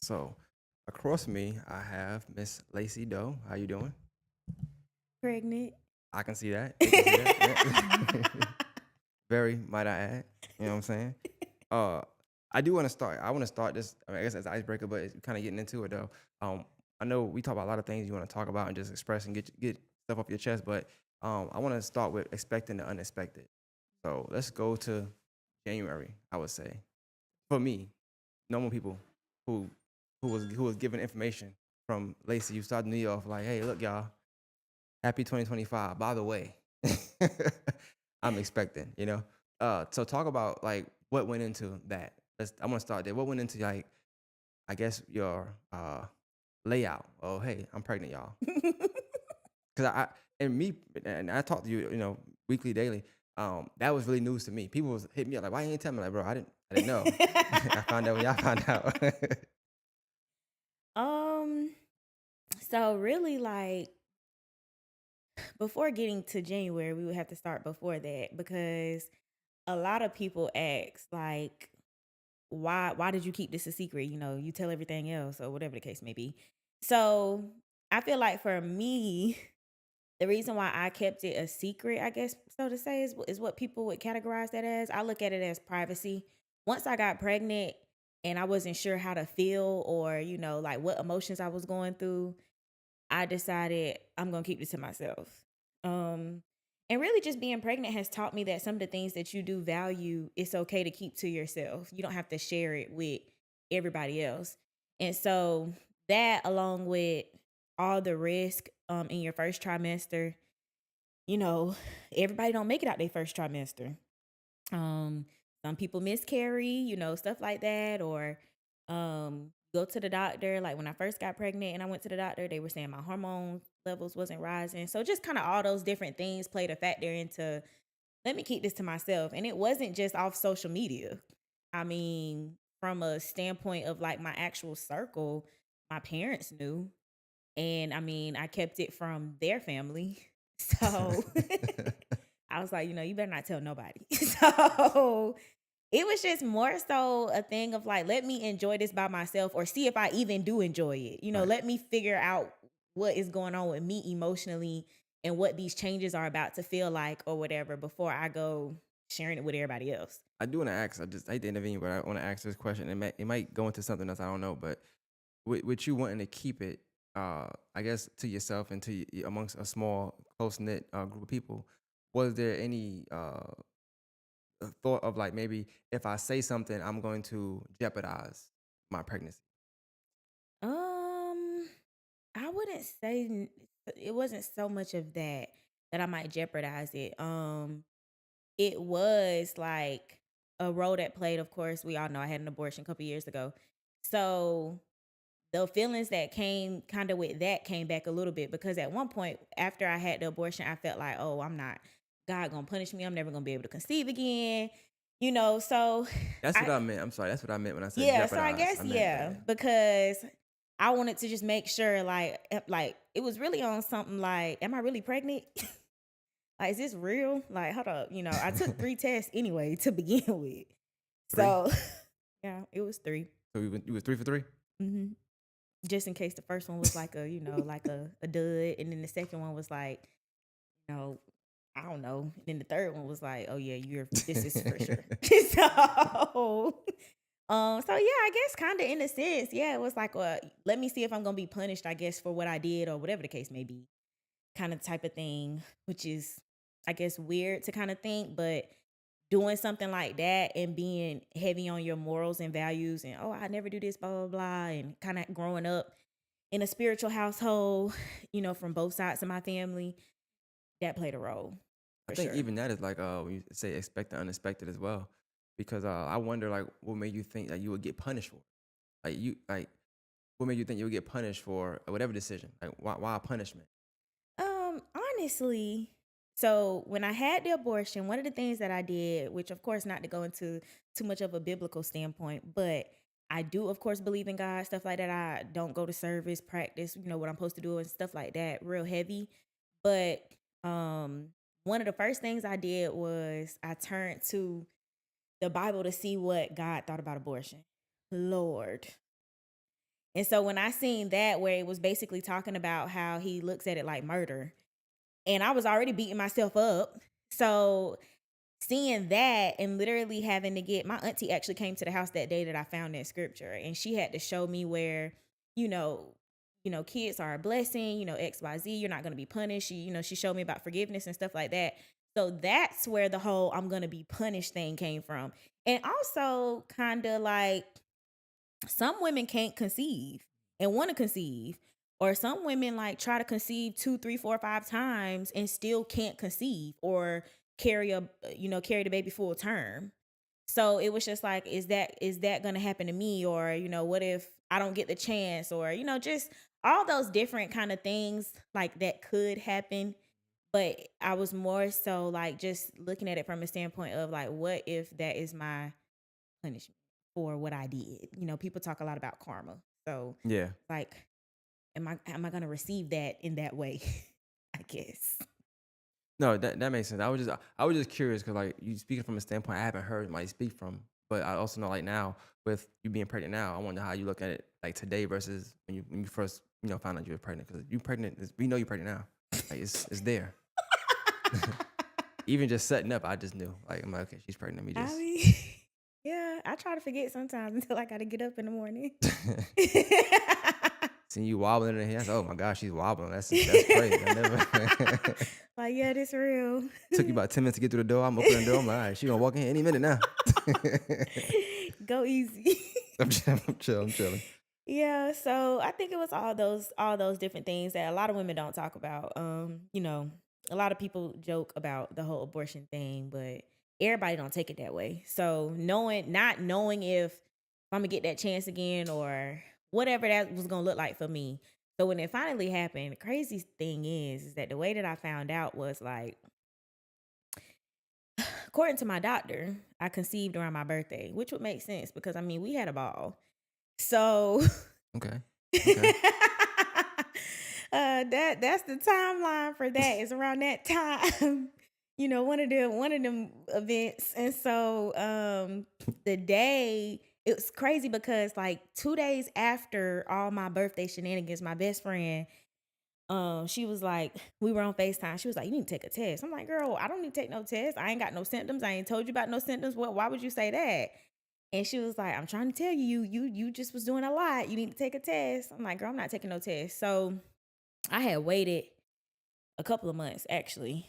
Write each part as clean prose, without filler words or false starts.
So across me, I have Miss Lacey Doe. How you doing? Pregnant. I can see that. We can see that. Yeah. Very, might I add. You know what I'm saying? Uh, I do want to start. I want to start this. I guess as an icebreaker, but it's kind of getting into it though. I know we talk about a lot of things you want to talk about and just express and get stuff off your chest, but I want to start with expecting the unexpected. So let's go to January. I would say for me, normal people who who was given information from Lacey, you started me off like, hey, look, y'all, happy 2025. By the way, I'm expecting, you know. So talk about like what went into that. I want to start there. What went into like, I guess your layout. Oh, hey, I'm pregnant, y'all. Because and me and I talk to you, weekly, daily. That was really news to me. People was hitting me up like, why you ain't tell me? Like, bro, I didn't know. I found out when y'all found out. um, so really like before getting to January, we would have to start before that because a lot of people ask like why did you keep this a secret? You know, you tell everything else or whatever the case may be. So I feel like for me, the reason why I kept it a secret, I guess so to say, is what people would categorize that as. I look at it as privacy. Once I got pregnant and I wasn't sure how to feel or, like what emotions I was going through, I decided I'm gonna keep this to myself. Um, and really just being pregnant has taught me that some of the things that you do value, it's okay to keep to yourself. You don't have to share it with everybody else. And so that along with all the risk in your first trimester, you know, everybody don't make it out their first trimester. Um, some people miscarry, stuff like that, or go to the doctor. Like when I first got pregnant and I went to the doctor, they were saying my hormone levels wasn't rising. So just kind of all those different things played a factor into let me keep this to myself. And it wasn't just off social media. I mean, from a standpoint of like my actual circle, my parents knew. And I mean, I kept it from their family. So I was like, you better not tell nobody. So it was just more so a thing of like, let me enjoy this by myself or see if I even do enjoy it. Right. Let me figure out what is going on with me emotionally and what these changes are about to feel like or whatever before I go sharing it with everybody else. I do want to ask. I hate to intervene, but I want to ask this question. It might go into something else. I don't know, but with you wanting to keep it, I guess to yourself and amongst a small, close knit group of people, was there any thought of like maybe if I say something, I'm going to jeopardize my pregnancy? Um, I wouldn't say it wasn't so much of that I might jeopardize it. It was like a role that played, of course, we all know I had an abortion a couple years ago. So the feelings that came kind of with that came back a little bit because at one point after I had the abortion, I felt like, oh, I'm not God gonna punish me. I'm never gonna be able to conceive again. So That's what I I meant. I'm sorry. That's what I meant when I said yeah, so I jeopardize. guess I meant yeah, that. because I wanted to just make sure like it was really on something like, am I really pregnant? Like, is this real? Like, hold up, I took 3 tests anyway to begin with. Three. So, yeah, it was 3. So you was 3 for 3. Mhm. Just in case the first one was like a dud, and then the second one was like, you know, I don't know. And then the third one was like, oh yeah, this is for sure. So, so yeah, I guess kind of in a sense, yeah, it was like, let me see if I'm gonna be punished, I guess, for what I did or whatever the case may be, kind of type of thing, which is, I guess, weird to kind of think, but doing something like that and being heavy on your morals and values and I never do this, blah blah blah, and kind of growing up in a spiritual household, from both sides of my family, that played a role I for think sure. even that is like when you say expect the unexpected as well, because I wonder like what made you think that you would get punished for, like what made you think you would get punished for whatever decision, like why punishment? Honestly, so when I had the abortion, one of the things that I did, which of course not to go into too much of a biblical standpoint, but I do of course believe in God, stuff like that. I don't go to service, practice, what I'm supposed to do and stuff like that, real heavy. But um one of the first things I did was I turned to the Bible to see what God thought about abortion. Lord. And so when I seen that, where it was basically talking about how he looks at it like murder, and I was already beating myself up. So seeing that and literally having to get, my auntie actually came to the house that day that I found that scripture, and she had to show me where, you know, kids are a blessing, XYZ, you're not going to be punished. She showed me about forgiveness and stuff like that. So that's where the whole I'm going to be punished thing came from. And also kind of like some women can't conceive and want to conceive, or some women like try to conceive 2 3 4 5 times and still can't conceive or carry the baby full term. So it was just like, is that gonna happen to me? Or what if I don't get the chance? Or just all those different kind of things like that could happen. But I was more so like just looking at it from a standpoint of like, what if that is my punishment for what I did? People talk a lot about karma. So Yeah. like, am I gonna receive that in that way? I guess. No, that makes sense. I was just curious because like you speaking from a standpoint I haven't heard somebody speak from, but I also know like now with you being pregnant now, I wonder how you look at it like today versus when you first found out you were pregnant, because you pregnant, we know you're pregnant now, like it's there. Even just setting up, I just knew, like I'm like, okay, she's pregnant. Let me I just mean, yeah, I try to forget sometimes until I gotta get up in the morning. seeing you wobbling in here. Oh my gosh, she's wobbling. That's crazy. I never Like, yeah, this real. took you about 10 minutes to get through the door. I'm opening the door. I'm like, all right, she gonna walk in any minute now. Go easy. I'm chilling. Yeah, so I think it was all those different things that a lot of women don't talk about. A lot of people joke about the whole abortion thing, but everybody don't take it that way. So not knowing if I'm gonna get that chance again or whatever that was gonna look like for me. So when it finally happened, the crazy thing is that the way that I found out was like, according to my doctor, I conceived around my birthday, which would make sense because I mean we had a ball. So Okay. Okay. that's the timeline for that. It's around that time. One of them events. And so the day, it was crazy because like 2 days after all my birthday shenanigans, my best friend, she was like, we were on FaceTime. She was like, you need to take a test. I'm like, girl, I don't need to take no test. I ain't got no symptoms. I ain't told you about no symptoms. Why would you say that? And she was like, I'm trying to tell you just was doing a lot. You need to take a test. I'm like, girl, I'm not taking no test. So I had waited a couple of months actually.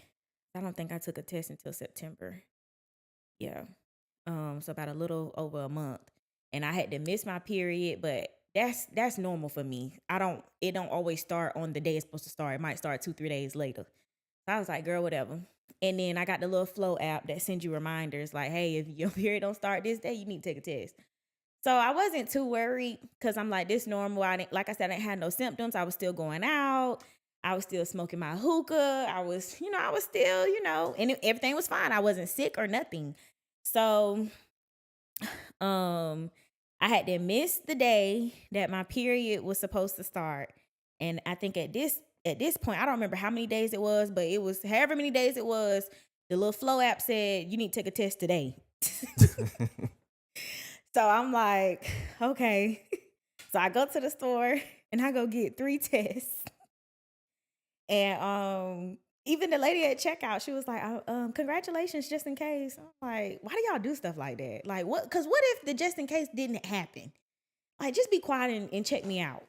I don't think I took a test until September. Yeah. So about a little over a month. And I had to miss my period, but that's normal for me. It don't always start on the day it's supposed to start. It might start 2 3 days later. So I was like, girl, whatever. And then I got the little Flow app that sends you reminders like, hey, if your period don't start this day, you need to take a test. So I wasn't too worried because I'm like, this normal. Like I said, I didn't have no symptoms. I was still going out. I was still smoking my hookah. I was still, and everything was fine. I wasn't sick or nothing. So, um, I had to miss the day that my period was supposed to start. And I think at this point, I don't remember how many days it was, but it was however many days it was. The little Flow app said, you need to take a test today. So I'm like, okay. So I go to the store and I go get 3 tests. And even the lady at checkout, she was like, congratulations, just in case. I'm like, why do y'all do stuff like that? Like, what? Because what if the just in case didn't happen? Like, just be quiet and check me out.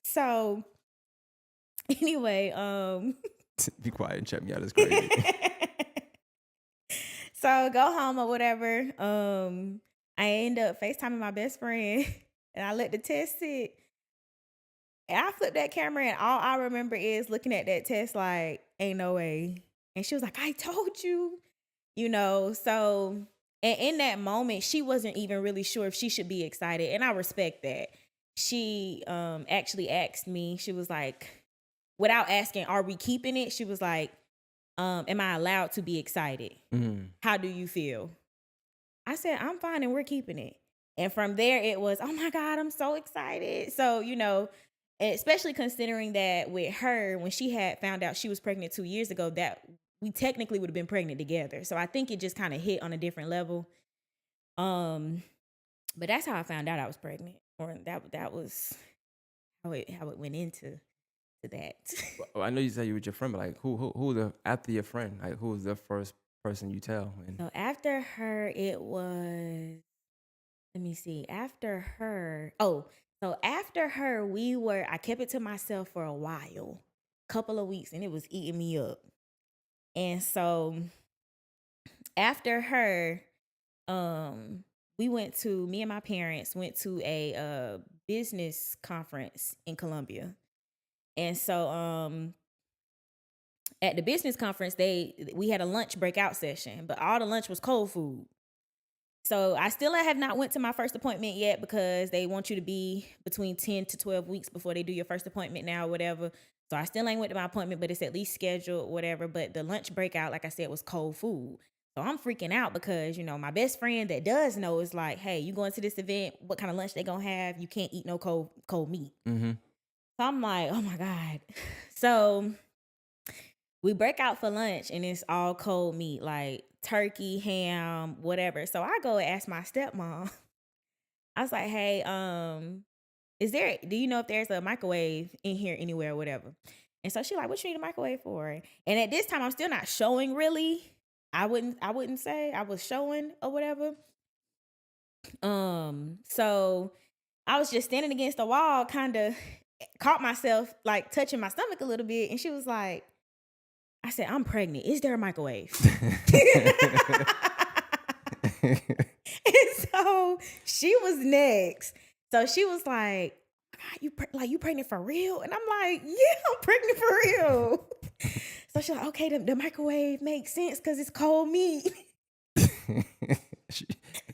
So anyway, Be quiet and check me out is crazy. so go home or whatever. I end up FaceTiming my best friend and I let the test sit. And I flipped that camera and all I remember is looking at that test like, ain't no way. And she was like, I told you, So, and in that moment, she wasn't even really sure if she should be excited. And I respect that. She actually asked me, she was like, without asking, are we keeping it? She was like, am I allowed to be excited? How do you feel? I said, I'm fine and we're keeping it. And from there, it was, oh my God, I'm so excited. So, especially considering that with her, when she had found out she was pregnant 2 years ago, that we technically would have been pregnant together. So I think it just kind of hit on a different level. But that's how I found out I was pregnant. Or that was how it went into to that. Well, I know you said you with your friend, but like who the after your friend, like who was the first person you tell? And So after her, it was, let me see. After her, oh, so after her, I kept it to myself for a while, couple of weeks, and it was eating me up. And so after her, um, me and my parents went to a business conference in Columbia. And so at the business conference, we had a lunch breakout session, but all the lunch was cold food. So I still have not went to my first appointment yet because they want you to be between 10 to 12 weeks before they do your first appointment now or whatever. So I still ain't went to my appointment, but it's at least scheduled, whatever. But the lunch breakout, like I said, was cold food. So I'm freaking out because, my best friend that does know is like, hey, you going to this event, what kind of lunch they gonna have? You can't eat no cold meat. mm-hmm. So I'm like, oh my God. So we break out for lunch and it's all cold meat, like turkey, ham, whatever. So I go and ask my stepmom. I was like, hey, do you know if there's a microwave in here anywhere or whatever? And so she like, what you need a microwave for? And at this time, I'm still not showing really. I wouldn't say I was showing or whatever. So I was just standing against the wall, kind of caught myself like touching my stomach a little bit. And she was like, I said, I'm pregnant. Is there a microwave? And so she was next. So she was like, God, you pregnant for real? And I'm like, yeah, I'm pregnant for real. So she's like, okay, the microwave makes sense because it's cold meat.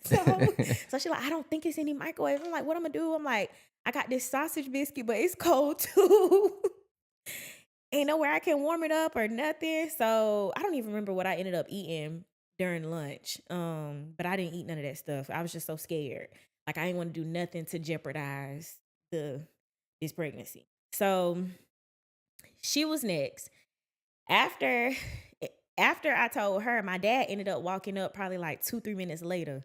So she's like, I don't think it's any microwave. I'm like, what I'm gonna do? I'm like, I got this sausage biscuit, but it's cold too. Ain't nowhere I can warm it up or nothing. So I don't even remember what I ended up eating during lunch. But I didn't eat none of that stuff. I was just so scared. Like I didn't want to do nothing to jeopardize this pregnancy. So she was next. After I told her, my dad ended up walking up probably like 2-3 minutes later.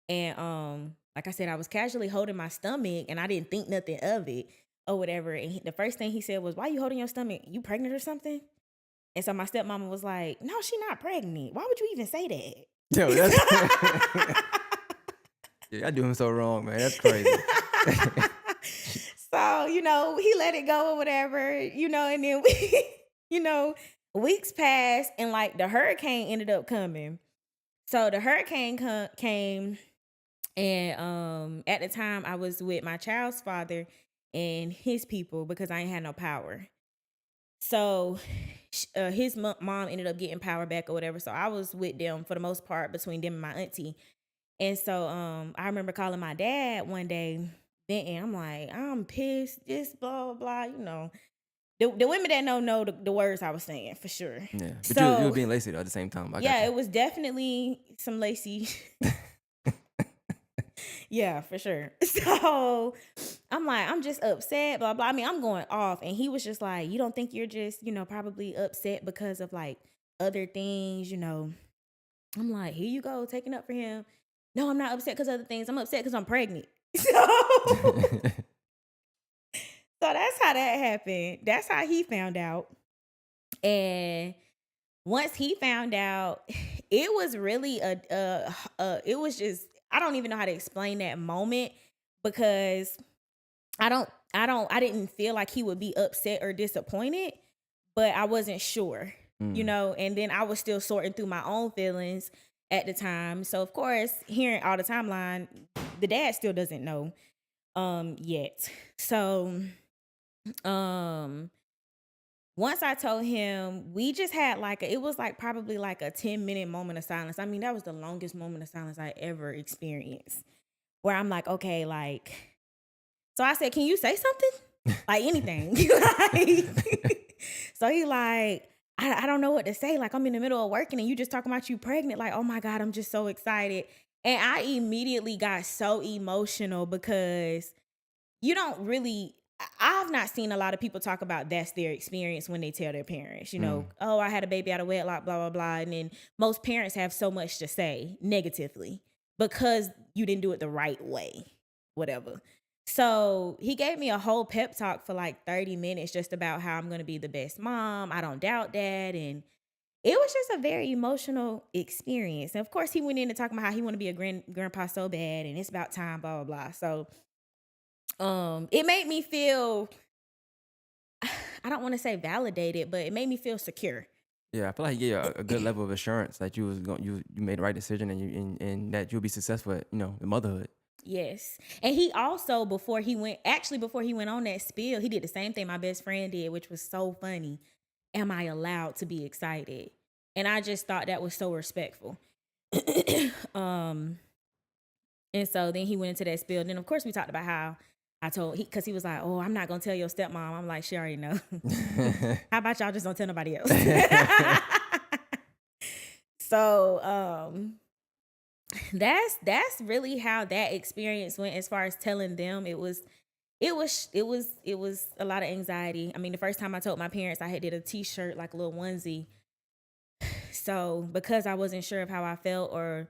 And like I said, I was casually holding my stomach and I didn't think nothing of it or whatever. And the first thing he said was, why you holding your stomach? You pregnant or something? And so my stepmama was like, no, she not pregnant. Why would you even say that? Yo, that's yeah, I do him so wrong, man. That's crazy. So, he let it go or whatever, and then weeks passed and like the hurricane ended up coming. So the hurricane came and at the time I was with my child's father and his people because I ain't had no power. So his mom ended up getting power back or whatever. So I was with them for the most part between them and my auntie. And so I remember calling my dad one day, and I'm like, I'm pissed, this blah, blah, blah, The women that know the words I was saying for sure. Yeah, but So you were being lazy though at the same time. yeah, it was definitely some lacy. Yeah, for sure. So I'm like, I'm just upset, blah, blah. I mean, I'm going off. And he was just like, you don't think you're just, probably upset because of like other things, I'm like, here you go, taking up for him. No, I'm not upset because of other things. I'm upset because I'm pregnant. So that's how that happened. That's how he found out. And once he found out, it was really it was just, I don't even know how to explain that moment because I didn't feel like he would be upset or disappointed, but I wasn't sure, and then I was still sorting through my own feelings at the time. So of course, hearing all the timeline, the dad still doesn't know yet. So once I told him, we just had it was like probably like a 10-minute moment of silence. I mean, that was the longest moment of silence I ever experienced, where I'm like, okay, so I said, can you say something? Like anything. So he like, I don't know what to say. Like I'm in the middle of working and you just talking about you pregnant. Like, oh my God, I'm just so excited. And I immediately got so emotional because I've not seen a lot of people talk about that's their experience when they tell their parents, oh, I had a baby out of wedlock, blah, blah, blah. And then most parents have so much to say negatively because you didn't do it the right way, whatever. So he gave me a whole pep talk for like 30 minutes just about how I'm gonna be the best mom. I don't doubt that. And it was just a very emotional experience. And of course, he went into talking about how he want to be a grandpa so bad, and it's about time, blah blah blah. So, it made me feel I don't want to say validated, but it made me feel secure. Yeah, I feel like he gave you a good level of assurance that you was going you made the right decision and and that you'll be successful at, the motherhood. Yes. And he also, before he went on that spiel, he did the same thing my best friend did, which was so funny. Am I allowed to be excited? And I just thought that was so respectful. um, and so then he went into that spiel. Then of course we talked about how because he was like, "Oh, I'm not gonna tell your stepmom." I'm like, "She already know." How about y'all just don't tell nobody else? So that's really how that experience went as far as telling them. It was a lot of anxiety. I mean, the first time I told my parents, I had did a t-shirt, like a little onesie. So because I wasn't sure of how I felt or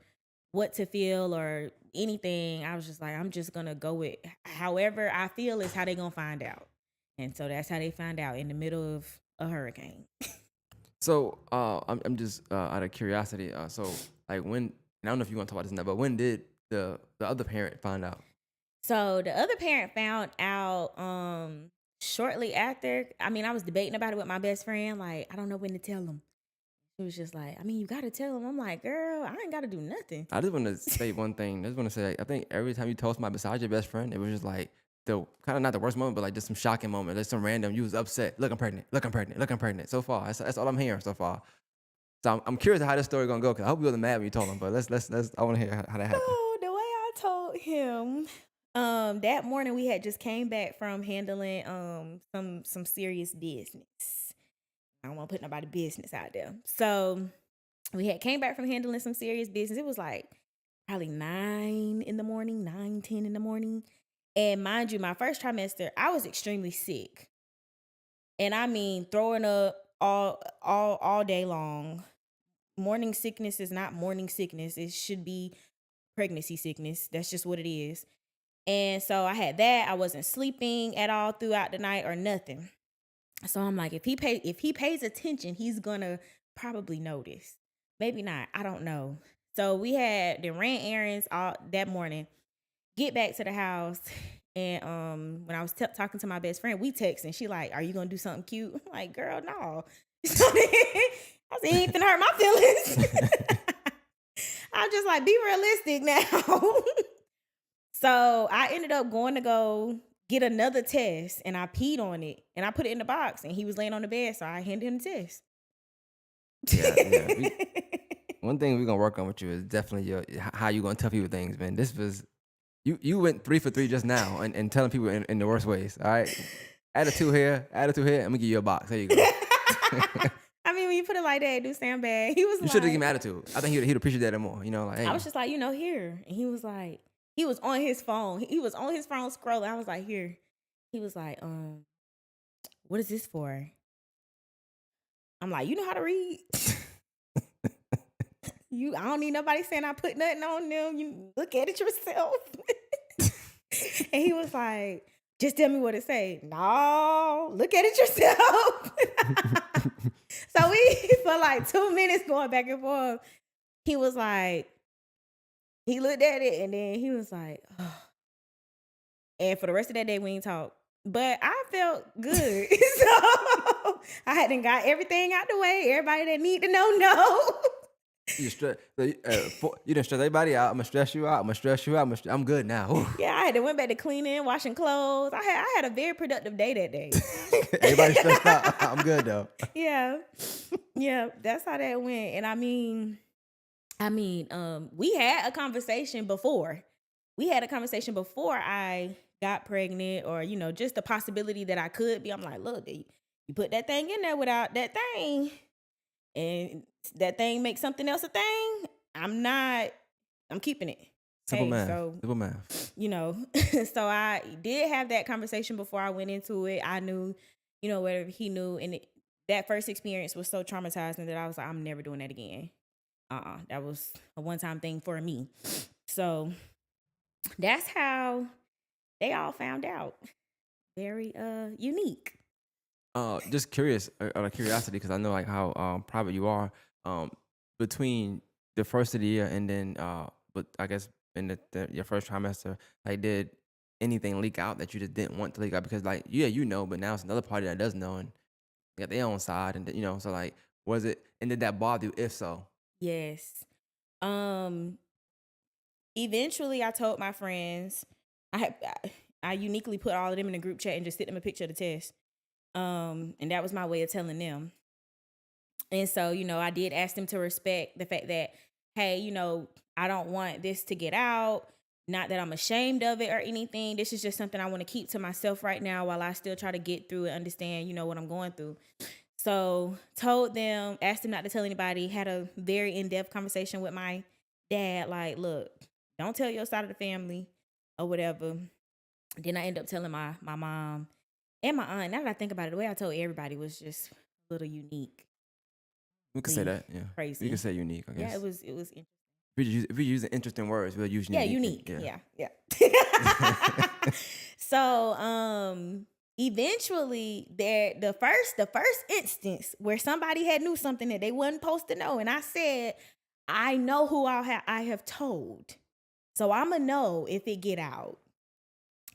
what to feel or anything, I was just like, I'm just gonna go with however I feel is how they gonna find out. And so that's how they found out in the middle of a hurricane. So, I'm just out of curiosity. So like when, and I don't know if you want to talk about this now, but when did the other parent find out? So the other parent found out shortly after. I mean, I was debating about it with my best friend. Like, I don't know when to tell him. She was just like, I mean, you gotta tell him. I'm like, girl, I ain't gotta do nothing. I just want to say one thing. I just want to say, like, I think every time you told somebody besides your best friend, it was just like the kind of not the worst moment, but like just some shocking moment. Like some random, you was upset. Look, I'm pregnant. Look, I'm pregnant. Look, I'm pregnant. So far, that's all I'm hearing so far. So I'm curious how this story gonna go because I hope you wasn't mad when you told him. But let's. I want to hear how that happened. So the way I told him, that morning we had just came back from handling some serious business. I don't want to put nobody business out there. So we had came back from handling some serious business. It was like probably 9 in the morning, 9, 10 in the morning. And mind you, my first trimester, I was extremely sick. And I mean throwing up all day long. Morning sickness is not morning sickness. It should be pregnancy sickness. That's just what it is. And so I had that. I wasn't sleeping at all throughout the night or nothing. So I'm like, if he pays attention, he's gonna probably notice. Maybe not. I don't know. So we had the ran errands all that morning. Get back to the house, and when I was talking to my best friend, we texting. She like, "Are you gonna do something cute?" I'm like, "Girl, no." I said, "You ain't finna hurt my feelings." I'm just like, be realistic now. So I ended up going to go get another test, and I peed on it and I put it in the box, and he was laying on the bed, so I handed him the test. Yeah. One thing we're gonna work on with you is definitely how you gonna tell people things, man. This was you went 3 for 3 just now and telling people in the worst ways. All right, attitude here. I'm gonna give you a box. There you go. I mean, when you put it like that, it do sound bad. He was You should have like, given him attitude. I think he'd appreciate that more. Like, I hey, was just like, here. And he was like, he was on his phone. He was on his phone scrolling. I was like, here. He was like, what is this for? I'm like, you know how to read? I don't need nobody saying I put nothing on them. You look at it yourself. And he was like, just tell me what it say. No, look at it yourself. So we for like 2 minutes going back and forth. He was like, he looked at it and then he was like, oh. And for the rest of that day, we ain't talk. But I felt good. So I hadn't got everything out the way. Everybody that need to know, no. you stress. You didn't stress everybody out. I'm gonna stress you out. I'm good now. Whew. Yeah, I had to went back to cleaning, washing clothes. I had a very productive day that day. Everybody stressed out. I'm good though. Yeah. Yeah, that's how that went. And we had a conversation before. We had a conversation before I got pregnant, or just the possibility that I could be. I'm like, look, you put that thing in there without that thing, and that thing makes something else a thing. I'm keeping it. Simple Hey, math. so Simple math. so I did have that conversation before I went into it. I knew, whatever he knew, and that first experience was so traumatizing that I was like, I'm never doing that again. That was a one-time thing for me. So that's how they all found out. Very unique. Just curious, out of curiosity, because I know like how private you are. Um, between the first of the year and then, but I guess in your first trimester, like, did anything leak out that you just didn't want to leak out? Because like, yeah, you know, but now it's another party that does know and they got their own side, and you know, so like, was it? And did that bother you? If so, Yes. Um Eventually I told my friends. I uniquely put all of them in a group chat and just sent them a picture of the test. And that was my way of telling them. And so, I did ask them to respect the fact that, hey, I don't want this to get out. Not that I'm ashamed of it or anything. This is just something I want to keep to myself right now while I still try to get through and understand, what I'm going through. So told them, asked them not to tell anybody, had a very in-depth conversation with my dad, like, look, don't tell your side of the family or whatever. Then I end up telling my mom and my aunt. Now that I think about it, the way I told everybody was just a little unique. we could say that. Yeah, you Crazy. could say unique. I guess. Yeah, it was interesting. If we use interesting words, we'll use Yeah, unique. unique. Yeah. So, eventually the first instance where somebody had knew something that they wasn't supposed to know, and I said, I know who I have told. So I'ma know if it get out.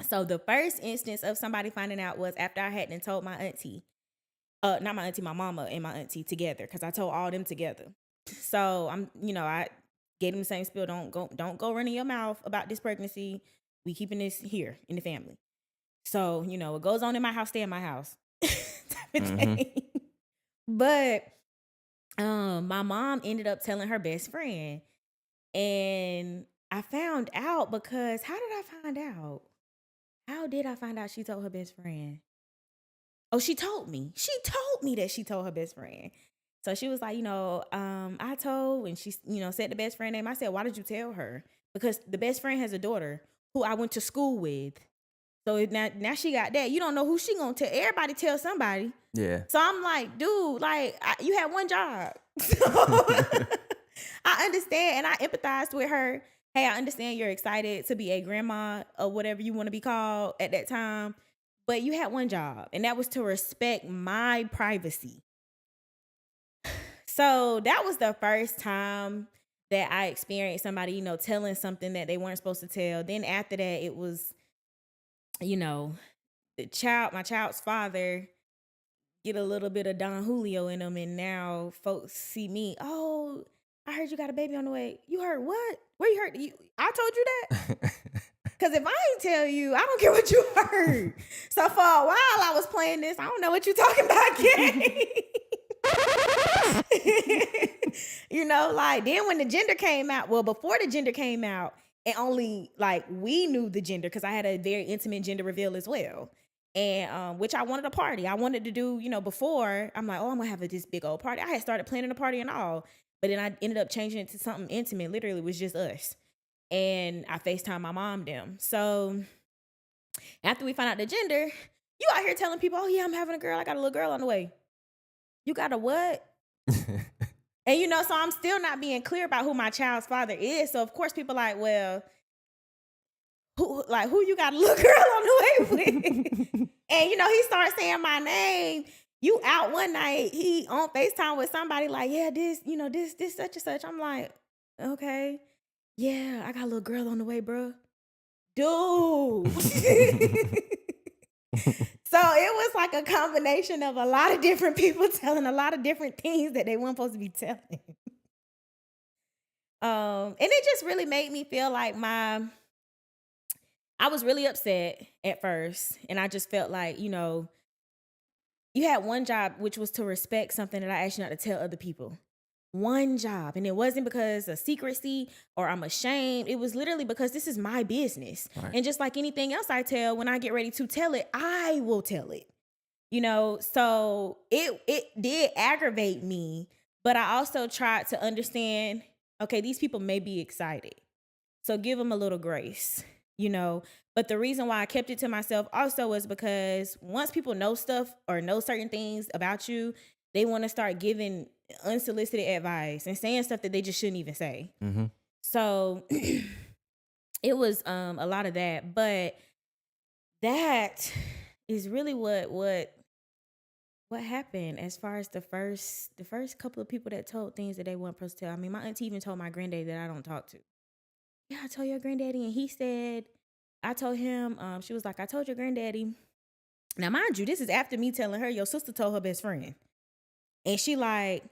So the first instance of somebody finding out was after I hadn't told my auntie. Not my auntie, my mama and my auntie together, because I told all them together. So I gave them the same spiel. Don't go running your mouth about this pregnancy. We keeping this here in the family. So, what goes on in my house, stay in my house. Type of thing. But my mom ended up telling her best friend. And I found out because how did I find out? How did I find out she told her best friend? Oh, she told me. She told me that she told her best friend. So she was like, I told, and she, said the best friend name. I said, why did you tell her? Because the best friend has a daughter who I went to school with. So now she got that. You don't know who she gonna tell. Everybody tell somebody. Yeah. So I'm like, dude, like you had one job. So I understand and I empathized with her. Hey, I understand you're excited to be a grandma or whatever you want to be called at that time. But you had one job, and that was to respect my privacy. So that was the first time that I experienced somebody, telling something that they weren't supposed to tell. Then after that, it was, my child's father get a little bit of Don Julio in them, and now folks see me. Oh, I heard you got a baby on the way. You heard what? Where you heard? I told you that? Because if I ain't tell you, I don't care what you heard. So for a while I was playing this. I don't know what you talking about, Kay. Like then when the gender came out, well, before the gender came out, and only like we knew the gender because I had a very intimate gender reveal as well. And which I wanted a party. I wanted to do, before I'm like, oh, I'm gonna have this big old party. I had started planning a party and all, but then I ended up changing it to something intimate. Literally, it was just us. And I FaceTime my mom them. So after we found out the gender, you out here telling people, oh yeah, I'm having a girl. I got a little girl on the way. You got a what? And so I'm still not being clear about who my child's father is. So of course people like, well, who you got a little girl on the way with? And he starts saying my name. You out one night, he on FaceTime with somebody like, yeah, this such and such. I'm like, okay. Yeah, I got a little girl on the way, bro. Dude. So it was like a combination of a lot of different people telling a lot of different things that they weren't supposed to be telling. And it just really made me feel like I was really upset at first. And I just felt like, you had one job, which was to respect something that I asked you not to tell other people. One job. And it wasn't because of secrecy or I'm ashamed. It was literally because this is my business. Right. And just like anything else I tell, when I get ready to tell it, I will tell it. So it did aggravate me, but I also tried to understand, okay, these people may be excited. So give them a little grace, But the reason why I kept it to myself also was because once people know stuff or know certain things about you, they want to start giving unsolicited advice and saying stuff that they just shouldn't even say. Mm-hmm. So it was a lot of that. But that is really what happened as far as the first couple of people that told things that they weren't supposed to tell. I mean, my auntie even told my granddaddy that I don't talk to. Yeah, I told your granddaddy, and he said, I told him, she was like, I told your granddaddy. Now, mind you, this is after me telling her your sister told her best friend. And she like,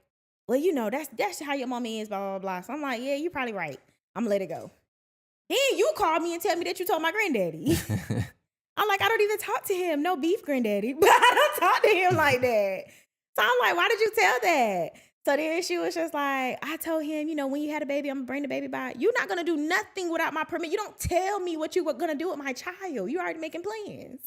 well, that's how your mama is, blah, blah, blah. So I'm like, yeah, you're probably right. I'm gonna let it go. Then you call me and tell me that you told my granddaddy. I'm like, I don't even talk to him. No beef, granddaddy. But I don't talk to him like that. So I'm like, why did you tell that? So then she was just like, I told him, when you had a baby, I'm gonna bring the baby by. You're not gonna do nothing without my permit. You don't tell me what you were gonna do with my child. You already making plans.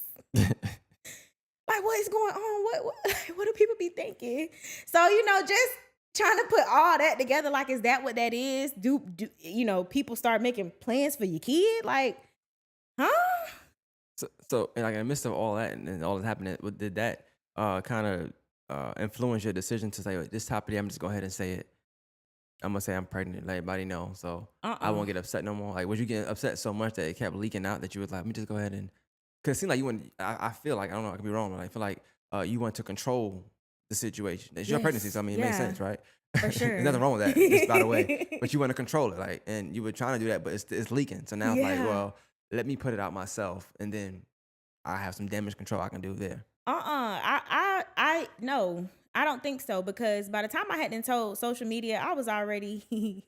Like, what is going on? What do people be thinking? So, just trying to put all that together, like, is that what that is? Do people start making plans for your kid? Like, huh? So and like in the midst of all that and all that's happening, did that kind of influence your decision to say, this top of the day, I'm just go ahead and say it? I'm gonna say I'm pregnant, let everybody know, so I won't get upset no more. Like, was you getting upset so much that it kept leaking out that you was like, let me just go ahead and, because it seemed like you wouldn't. I feel like, I don't know, I could be wrong, but I feel like you want to control the situation. It's your pregnancy, so I mean, it makes Yeah, sense, right? for There's nothing sure. wrong with that, just by the way. But you want to control it, like, and you were trying to do that, but it's leaking. So now it's like, Yeah. well, let me put it out myself, and then I have some damage control I can do there. I no, I don't think so, because by the time I hadn't told social media, I was already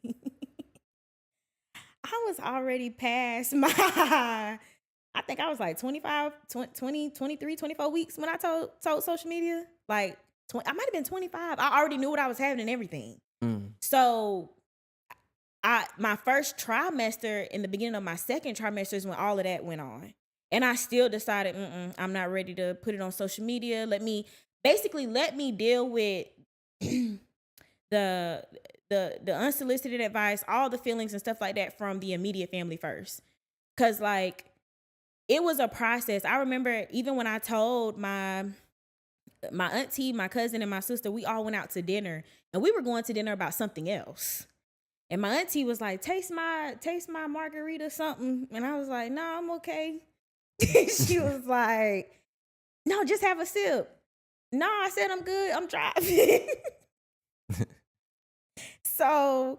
I was already past my I think I was like 25, 20, 23, 24 weeks when I told social media. Like, I might have been 25. I already knew what I was having and everything. Mm. So my first trimester, in the beginning of my second trimester, is when all of that went on. And I still decided, I'm not ready to put it on social media. Let me deal with the the unsolicited advice, all the feelings and stuff like that from the immediate family first. Cause like, it was a process. I remember even when I told my auntie, my cousin, and my sister, we all went out to dinner, and we were going to dinner about something else. And my auntie was like, taste my margarita something. And I was like, no, I'm okay. She was like, no, just have a sip. No, I said I'm good. I'm driving. So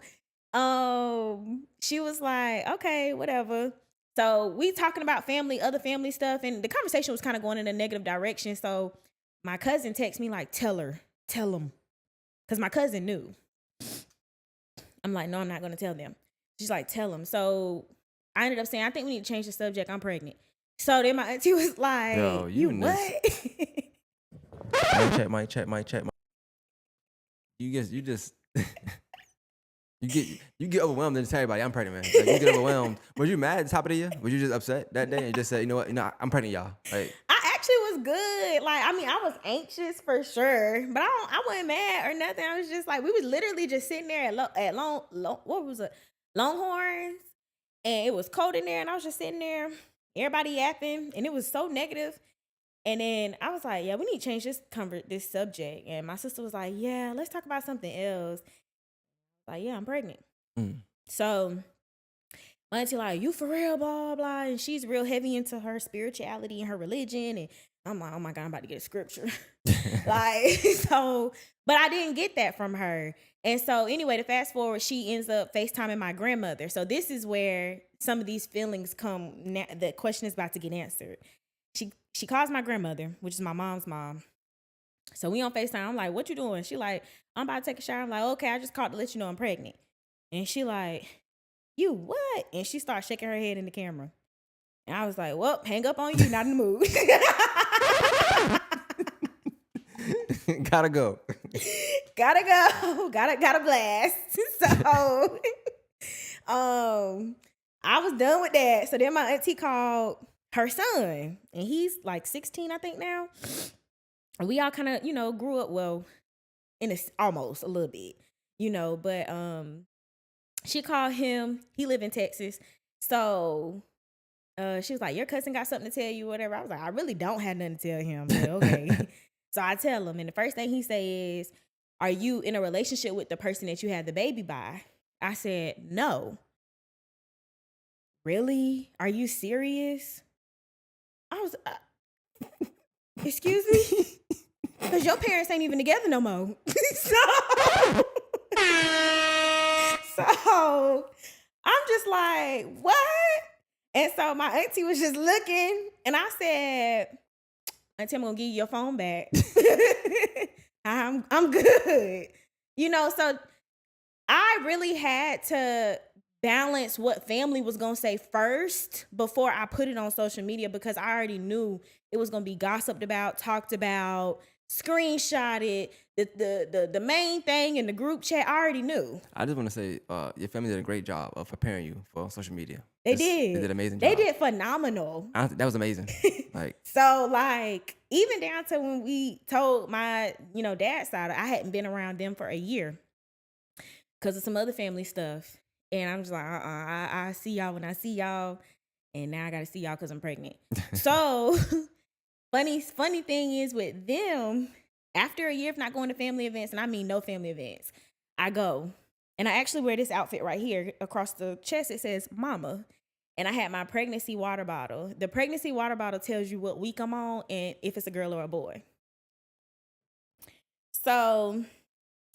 she was like, okay, whatever. So we talking about family, other family stuff, and the conversation was kind of going in a negative direction. So my cousin texted me like, tell him. Because my cousin knew. I'm like, no, I'm not going to tell them. She's like, tell them. So I ended up saying, I think we need to change the subject. I'm pregnant. So then my auntie was like, Yo, you you what? mic check. You just you get overwhelmed and just tell everybody I'm pregnant, man. Like, you get overwhelmed. Was you mad at the top of the year? Was you just upset that day and just said, you know what, I'm pregnant, y'all? Like, I actually was good. Like, I mean, I was anxious for sure, but I wasn't mad or nothing. I was just like, we was literally just sitting there at what was it? Longhorns, and it was cold in there, and I was just sitting there, everybody yapping, and it was so negative. And then I was like, yeah, we need to change this subject. And my sister was like, yeah, let's talk about something else. Like, yeah, I'm pregnant. mm. So my auntie like, you for real, blah, blah. And she's real heavy into her spirituality and her religion. And I'm like, oh my God, I'm about to get a scripture. Like, so, but I didn't get that from her. And so anyway, to fast forward, she ends up FaceTiming my grandmother. So this is where some of these feelings come. The question is about to get answered. She calls my grandmother, which is my mom's mom. So we on FaceTime. I'm like, what you doing? She like, I'm about to take a shower. I'm like, okay, I just called to let you know I'm pregnant. And she like, you what? And she starts shaking her head in the camera. And I was like, well, hang up on you, not in the mood. Gotta go. Gotta go. Gotta blast. So I was done with that. So then my auntie called her son, and he's like 16, I think now. And we all kind of, grew up well in almost a little bit, but she called him. He live in Texas. So she was like, your cousin got something to tell you, whatever. I was like, I really don't have nothing to tell him. But okay. So I tell him, and the first thing he say is, are you in a relationship with the person that you had the baby by? I said, no. Really? Are you serious? I was, excuse me? Because your parents ain't even together no more. So I'm just like, what? And so my auntie was just looking, and I said, Auntie, I'm gonna give you your phone back. I'm good. So I really had to balance what family was gonna say first before I put it on social media, because I already knew it was gonna be gossiped about, talked about, screenshotted. The main thing in the group chat, I already knew. I just want to say, your family did a great job of preparing you for social media. They They did did an amazing They job. did phenomenal. That was amazing. Like, So like, even down to when we told my dad's side, I hadn't been around them for a year because of some other family stuff, and I'm just like, I see y'all when I see y'all, and now I got to see y'all because I'm pregnant. So funny thing is with them, after a year of not going to family events, and I mean no family events, I go and I actually wear this outfit right here across the chest. It says Mama. And I had my pregnancy water bottle. The pregnancy water bottle tells you what week I'm on and if it's a girl or a boy. So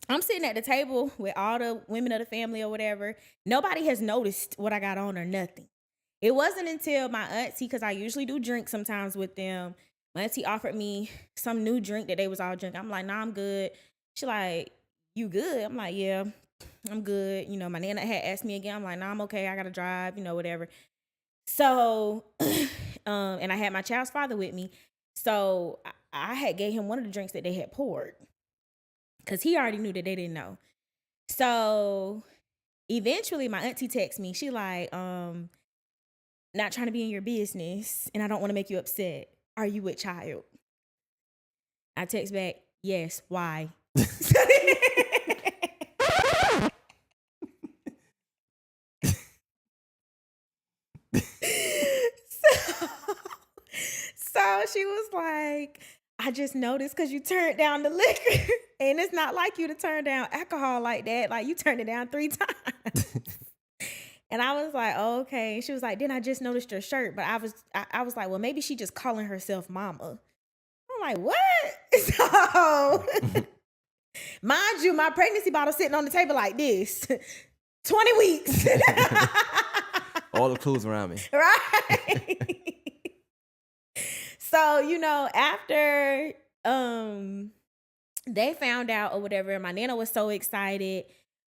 I'm sitting at the table with all the women of the family or whatever. Nobody has noticed what I got on or nothing. It wasn't until my auntie, because I usually do drink sometimes with them, my auntie offered me some new drink that they was all drinking. I'm like, nah, I'm good. She like, you good? I'm like, yeah, I'm good. My Nana had asked me again. I'm like, nah, I'm okay. I got to drive, whatever. So, and I had my child's father with me. So I had gave him one of the drinks that they had poured, because he already knew that they didn't know. So eventually my auntie texts me. She like, not trying to be in your business, and I don't want to make you upset. Are you with child? I text back, yes, why? So she was like, I just noticed because you turned down the liquor, and it's not like you to turn down alcohol like that. Like, you turned it down 3 times. And I was like, oh, okay. And she was like, then I just noticed your shirt. But I was like, well, maybe she just calling herself Mama. I'm like, what? So mind you, my pregnancy bottle sitting on the table like this, 20 weeks. all the clues around me. Right. So, after they found out or whatever, my Nana was so excited.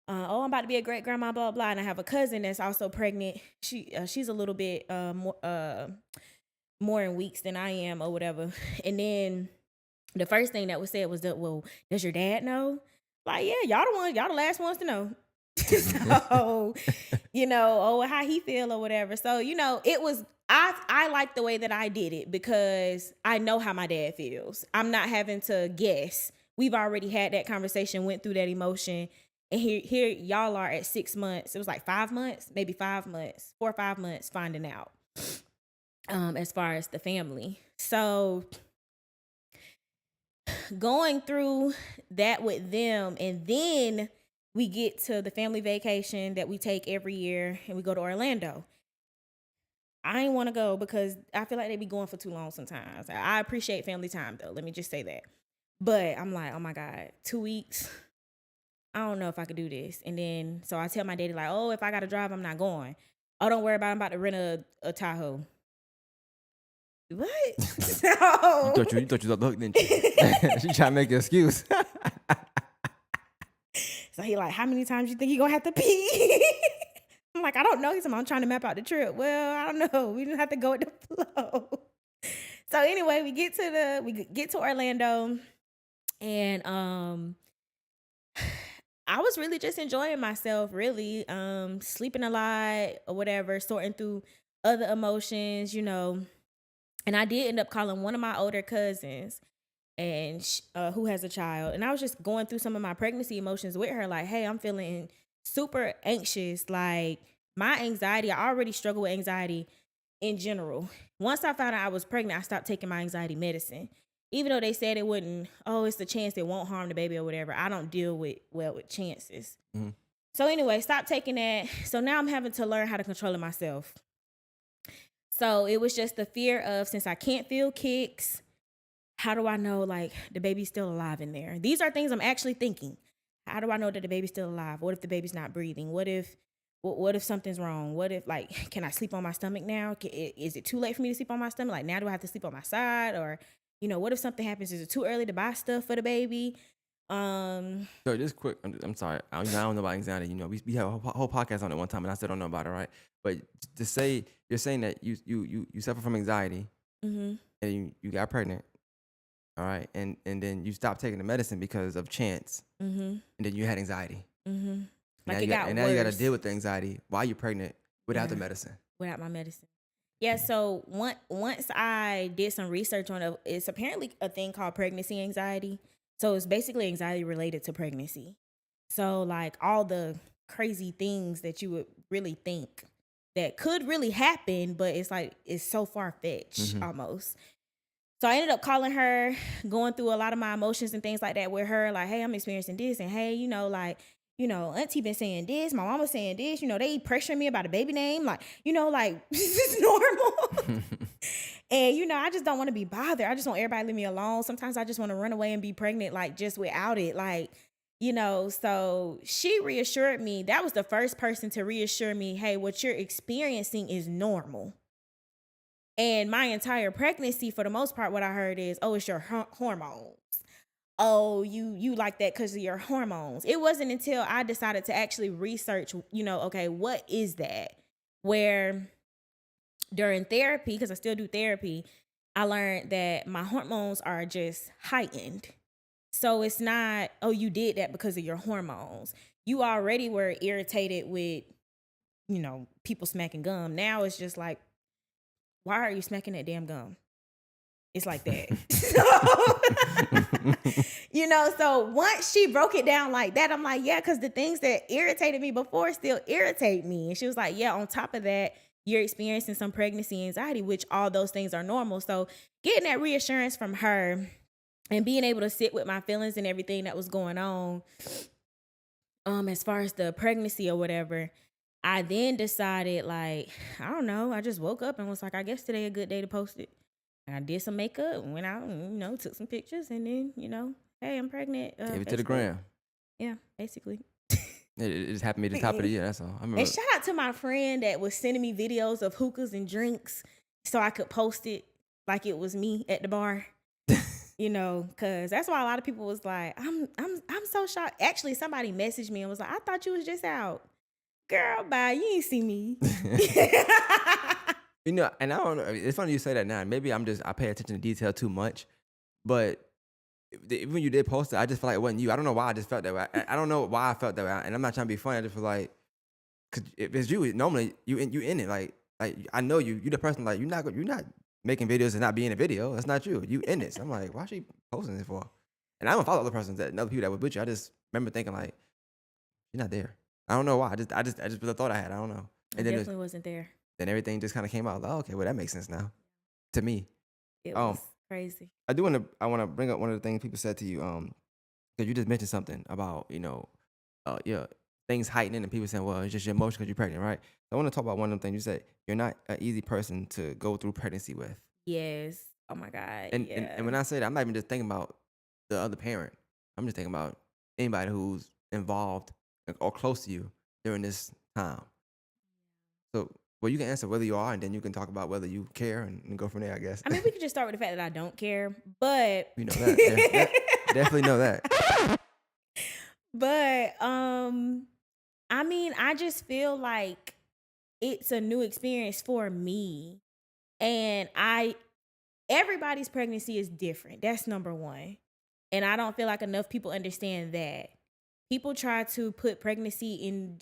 I'm about to be a great grandma, blah, blah. And I have a cousin that's also pregnant. She's a little bit more in weeks than I am or whatever. And then the first thing that was said was that, well, does your dad know? Like, yeah, y'all the last ones to know. So, how he feel or whatever. So, it was, I like the way that I did it because I know how my dad feels. I'm not having to guess. We've already had that conversation, went through that emotion. And here y'all are at 6 months. It was like 5 months, maybe 5 months, 4 or 5 months finding out, as far as the family. So going through that with them, and then we get to the family vacation that we take every year, and we go to Orlando. I ain't want to go because I feel like they be going for too long sometimes. I appreciate family time though. Let me just say that. But I'm like, oh my God, 2 weeks. I don't know if I could do this. And then, so I tell my daddy like, oh, if I got to drive, I'm not going. Oh, don't worry about it. I'm about to rent a Tahoe. What? So You thought you was hooked, didn't you? She trying to make an excuse. So he like, how many times you think you gonna have to pee? I'm like, I don't know. He's like, I'm trying to map out the trip. Well, I don't know. We didn't have to go with the flow. So anyway, we get to Orlando, and I was really just enjoying myself, really, sleeping a lot or whatever, sorting through other emotions, And I did end up calling one of my older cousins, and who has a child, and I was just going through some of my pregnancy emotions with her, like, hey, I'm feeling super anxious. Like, my anxiety, I already struggle with anxiety in general. Once I found out I was pregnant, I stopped taking my anxiety medicine. Even though they said it wouldn't, it's the chance it won't harm the baby or whatever, I don't deal with chances. Mm-hmm. So anyway, stop taking that. So now I'm having to learn how to control it myself. So it was just the fear of, since I can't feel kicks, how do I know like the baby's still alive in there? These are things I'm actually thinking. How do I know that the baby's still alive? What if the baby's not breathing? What if something's wrong? What if, like, can I sleep on my stomach now? Is it too late for me to sleep on my stomach? Like, now do I have to sleep on my side? Or, what if something happens? Is it too early to buy stuff for the baby? So just quick, I'm sorry. I don't know about anxiety. We have a whole podcast on it one time, and I still don't know about it, right? But to say you're saying that you suffer from anxiety, Mm-hmm. and you got pregnant, all right, and then you stopped taking the medicine because of chance, Mm-hmm. and then you had anxiety. Mm-hmm. Now Like, it you got got and now you got to worse deal with the anxiety while you're pregnant without the Yeah. medicine. without my medicine. Yeah, so once I did some research on it, it's apparently a thing called pregnancy anxiety. So it's basically anxiety related to pregnancy. So like all the crazy things that you would really think that could really happen, but it's like it's so far fetched Mhm. almost. So I ended up calling her, going through a lot of my emotions and things like that with her, like, hey, I'm experiencing this, and hey, Auntie been saying this, my mama saying this, they pressuring me about a baby name, like, like this is normal. And I just don't want to be bothered. I just want everybody to leave me alone. Sometimes I just want to run away and be pregnant, like just without it. Like, so she reassured me. That was the first person to reassure me, hey, what you're experiencing is normal. And my entire pregnancy, for the most part, what I heard is, oh, it's your hormones. Oh, you like that because of your hormones. It wasn't until I decided to actually research, okay, what is that? Where during therapy, because I still do therapy, I learned that my hormones are just heightened. So it's not, oh, you did that because of your hormones. You already were irritated with, people smacking gum. Now it's just like, why are you smacking that damn gum? It's like that. So once she broke it down like that, I'm like, yeah, because the things that irritated me before still irritate me. And she was like, yeah, on top of that, you're experiencing some pregnancy anxiety, which all those things are normal. So getting that reassurance from her and being able to sit with my feelings and everything that was going on, as far as the pregnancy or whatever, I then decided, like, I don't know, I just woke up and was like, I guess today a good day to post it. And I did some makeup and went out and, took some pictures, and then, hey, I'm pregnant. Gave it to the Facebook. gram. Yeah, basically. It just happened to be the top of the year. That's all. I remember. And shout out to my friend that was sending me videos of hookahs and drinks so I could post it like it was me at the bar. Because that's why a lot of people was like, I'm so shocked. Actually, somebody messaged me and was like, I thought you was just out. Girl, bye. You ain't see me. And I don't know. It's funny you say that now. Maybe I pay attention to detail too much. But even when you did post it, I just felt like it wasn't you. I don't know why I just felt that way. I don't know why I felt that way. And I'm not trying to be funny. I just feel like, because if it's you, normally you in it. Like I know you. You the person, like, you're not making videos and not being in a video. That's not you. You in it. So I'm like, why is she posting this for? And I don't follow other persons, other people that were with you. I just remember thinking, like, you're not there. I don't know why. I just was a thought I had. I don't know. I And then definitely wasn't there. then everything just kind of came out. Like, oh, okay, well, that makes sense now to me. It was crazy. I want to bring up one of the things people said to you, because you just mentioned something about, yeah, things heightening and people saying, well, it's just your emotion because you're pregnant, right? So I want to talk about one of them things. You said you're not an easy person to go through pregnancy with. Yes. Oh my God. And, yeah. and when I say that, I'm not even just thinking about the other parent. I'm just thinking about anybody who's involved or close to you during this time. So, well, you can answer whether you are, and then you can talk about whether you care and go from there, I guess. I mean, we could just start with the fact that I don't care, but We know that. Yeah, definitely know that. But I mean, I just feel like it's a new experience for me. And everybody's pregnancy is different. That's number one. And I don't feel like enough people understand that. People try to put pregnancy in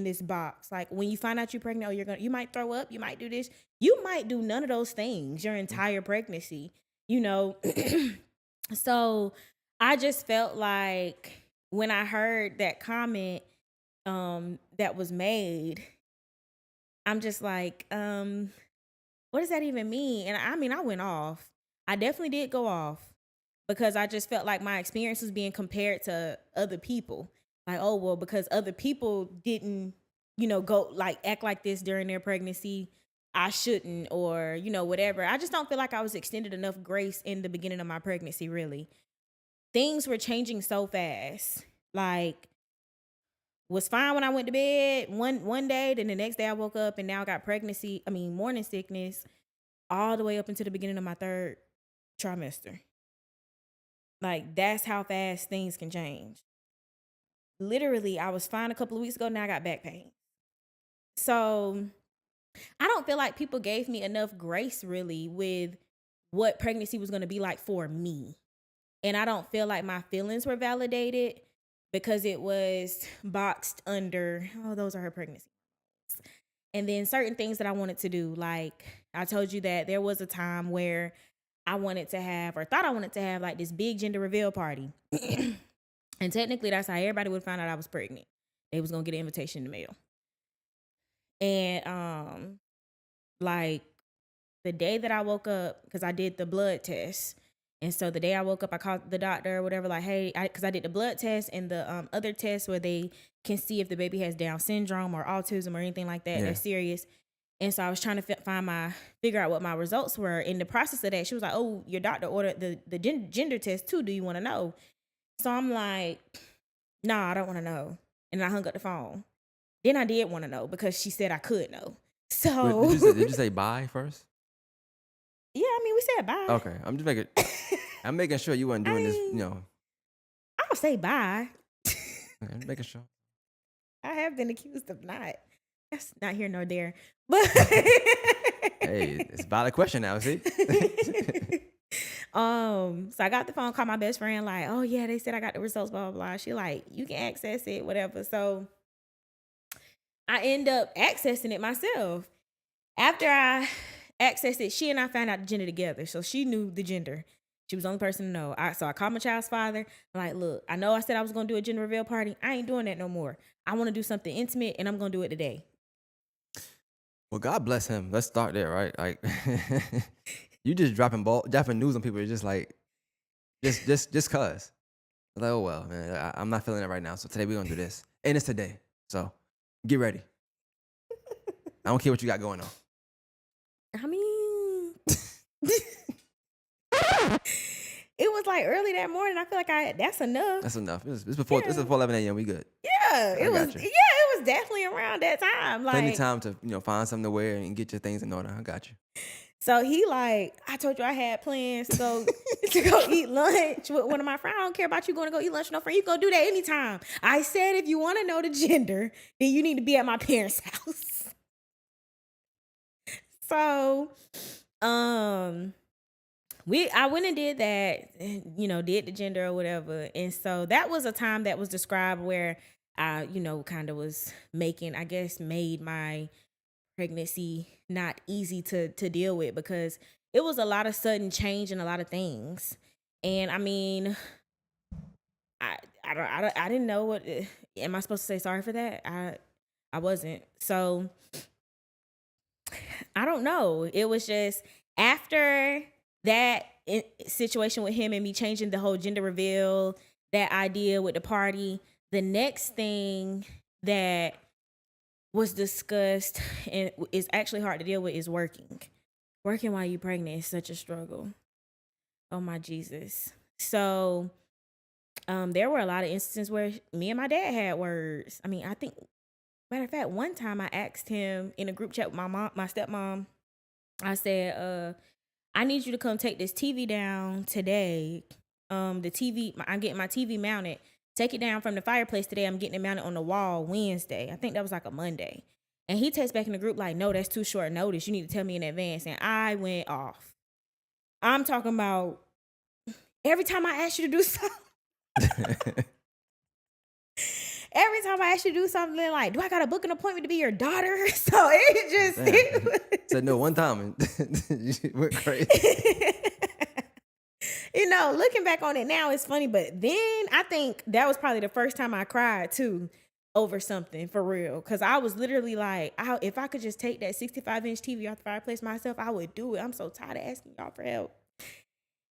this box. Like, when you find out you're pregnant, you might throw up, you might do this. You might do none of those things your entire pregnancy, So I just felt like when I heard that comment that was made, I'm just like, what does that even mean? And I mean, I went off. I definitely did go off because I just felt like my experience was being compared to other people. Like, oh, well, because other people didn't, go like act like this during their pregnancy. I shouldn't, or, whatever. I just don't feel like I was extended enough grace in the beginning of my pregnancy, really. Things were changing so fast. Like, was fine when I went to bed one day, then the next day I woke up and now I got morning sickness all the way up into the beginning of my third trimester. Like, that's how fast things can change. Literally, I was fine a couple of weeks ago, now I got back pain. So I don't feel like people gave me enough grace really with what pregnancy was going to be like for me. And I don't feel like my feelings were validated because it was boxed under, oh, those are her pregnancy. And then certain things that I wanted to do, like I told you that there was a time where I wanted to have, or thought I wanted to have, like this big gender reveal party. And technically that's how everybody would find out I was pregnant. They was going to get an invitation in the mail. And like the day that I woke up, because I did the blood test. And so the day I woke up, I called the doctor or whatever, like, hey, because I did the blood test and the other test where they can see if the baby has Down syndrome or autism or anything like that. Yeah. That's serious. And so I was trying to figure out what my results were. In the process of that, she was like, oh, your doctor ordered the gender test too. Do you want to know? So I'm like, nah, I don't want to know. And I hung up the phone. Then I did want to know because she said I could know. So Wait, did you say bye first? Yeah, I mean, we said bye. Okay, I'm making sure you weren't doing this. I'll say bye. I'm making sure. I have been accused of not. That's not here nor there. But Hey, it's a valid question now. See. So I got the phone, called my best friend, like, oh yeah, they said I got the results, blah blah blah. She like, you can access it, whatever. So I end up accessing it myself. After I accessed it, she and I found out the gender together. So she knew the gender. She was the only person to know. So I called my child's father. I'm like, look, I know I said I was going to do a gender reveal party. I ain't doing that no more. I want to do something intimate, and I'm going to do it today. Well, God bless him. Let's start there, right? Like, you just dropping news on people. It's just like, just cause. Like, oh well, man, I'm not feeling it right now. So today we're gonna do this, and it's today. So get ready. I don't care what you got going on. I mean, it was like early that morning. I feel like that's enough. That's enough. It's before 11 a.m. We good. Yeah, it was definitely around that time. Like, plenty time to find something to wear and get your things in order. I got you. So he like, I told you I had plans to go to go eat lunch with one of my friends. I don't care about you going to go eat lunch with no friend. You go do that anytime. I said if you want to know the gender, then you need to be at my parents' house. So, I went and did that, did the gender or whatever. And so that was a time that was described where I, kind of was made my pregnancy not easy to deal with because it was a lot of sudden change and a lot of things. And I mean, I didn't know what, am I supposed to say sorry for that? I wasn't. So I don't know. It was just after that situation with him and me changing the whole gender reveal, that idea with the party, the next thing that was discussed and is actually hard to deal with is working. Working while you're pregnant is such a struggle. Oh my Jesus. So there were a lot of instances where me and my dad had words. I mean, I think, matter of fact, one time I asked him in a group chat with my stepmom, I said, I need you to come take this TV down today. The TV, I'm getting my TV mounted. Take it down from the fireplace today. I'm getting it mounted on the wall Wednesday. I think that was like a Monday. And he texts back in the group like, no, that's too short notice. You need to tell me in advance. And I went off. I'm talking about every time I ask you to do something. Every time I ask you to do something, like, do I got to book an appointment to be your daughter? So it just said no one time and you went crazy. Looking back on it now, it's funny, but then I think that was probably the first time I cried too over something for real. Because I was literally like, if I could just take that 65-inch TV off the fireplace myself, I would do it. I'm so tired of asking y'all for help.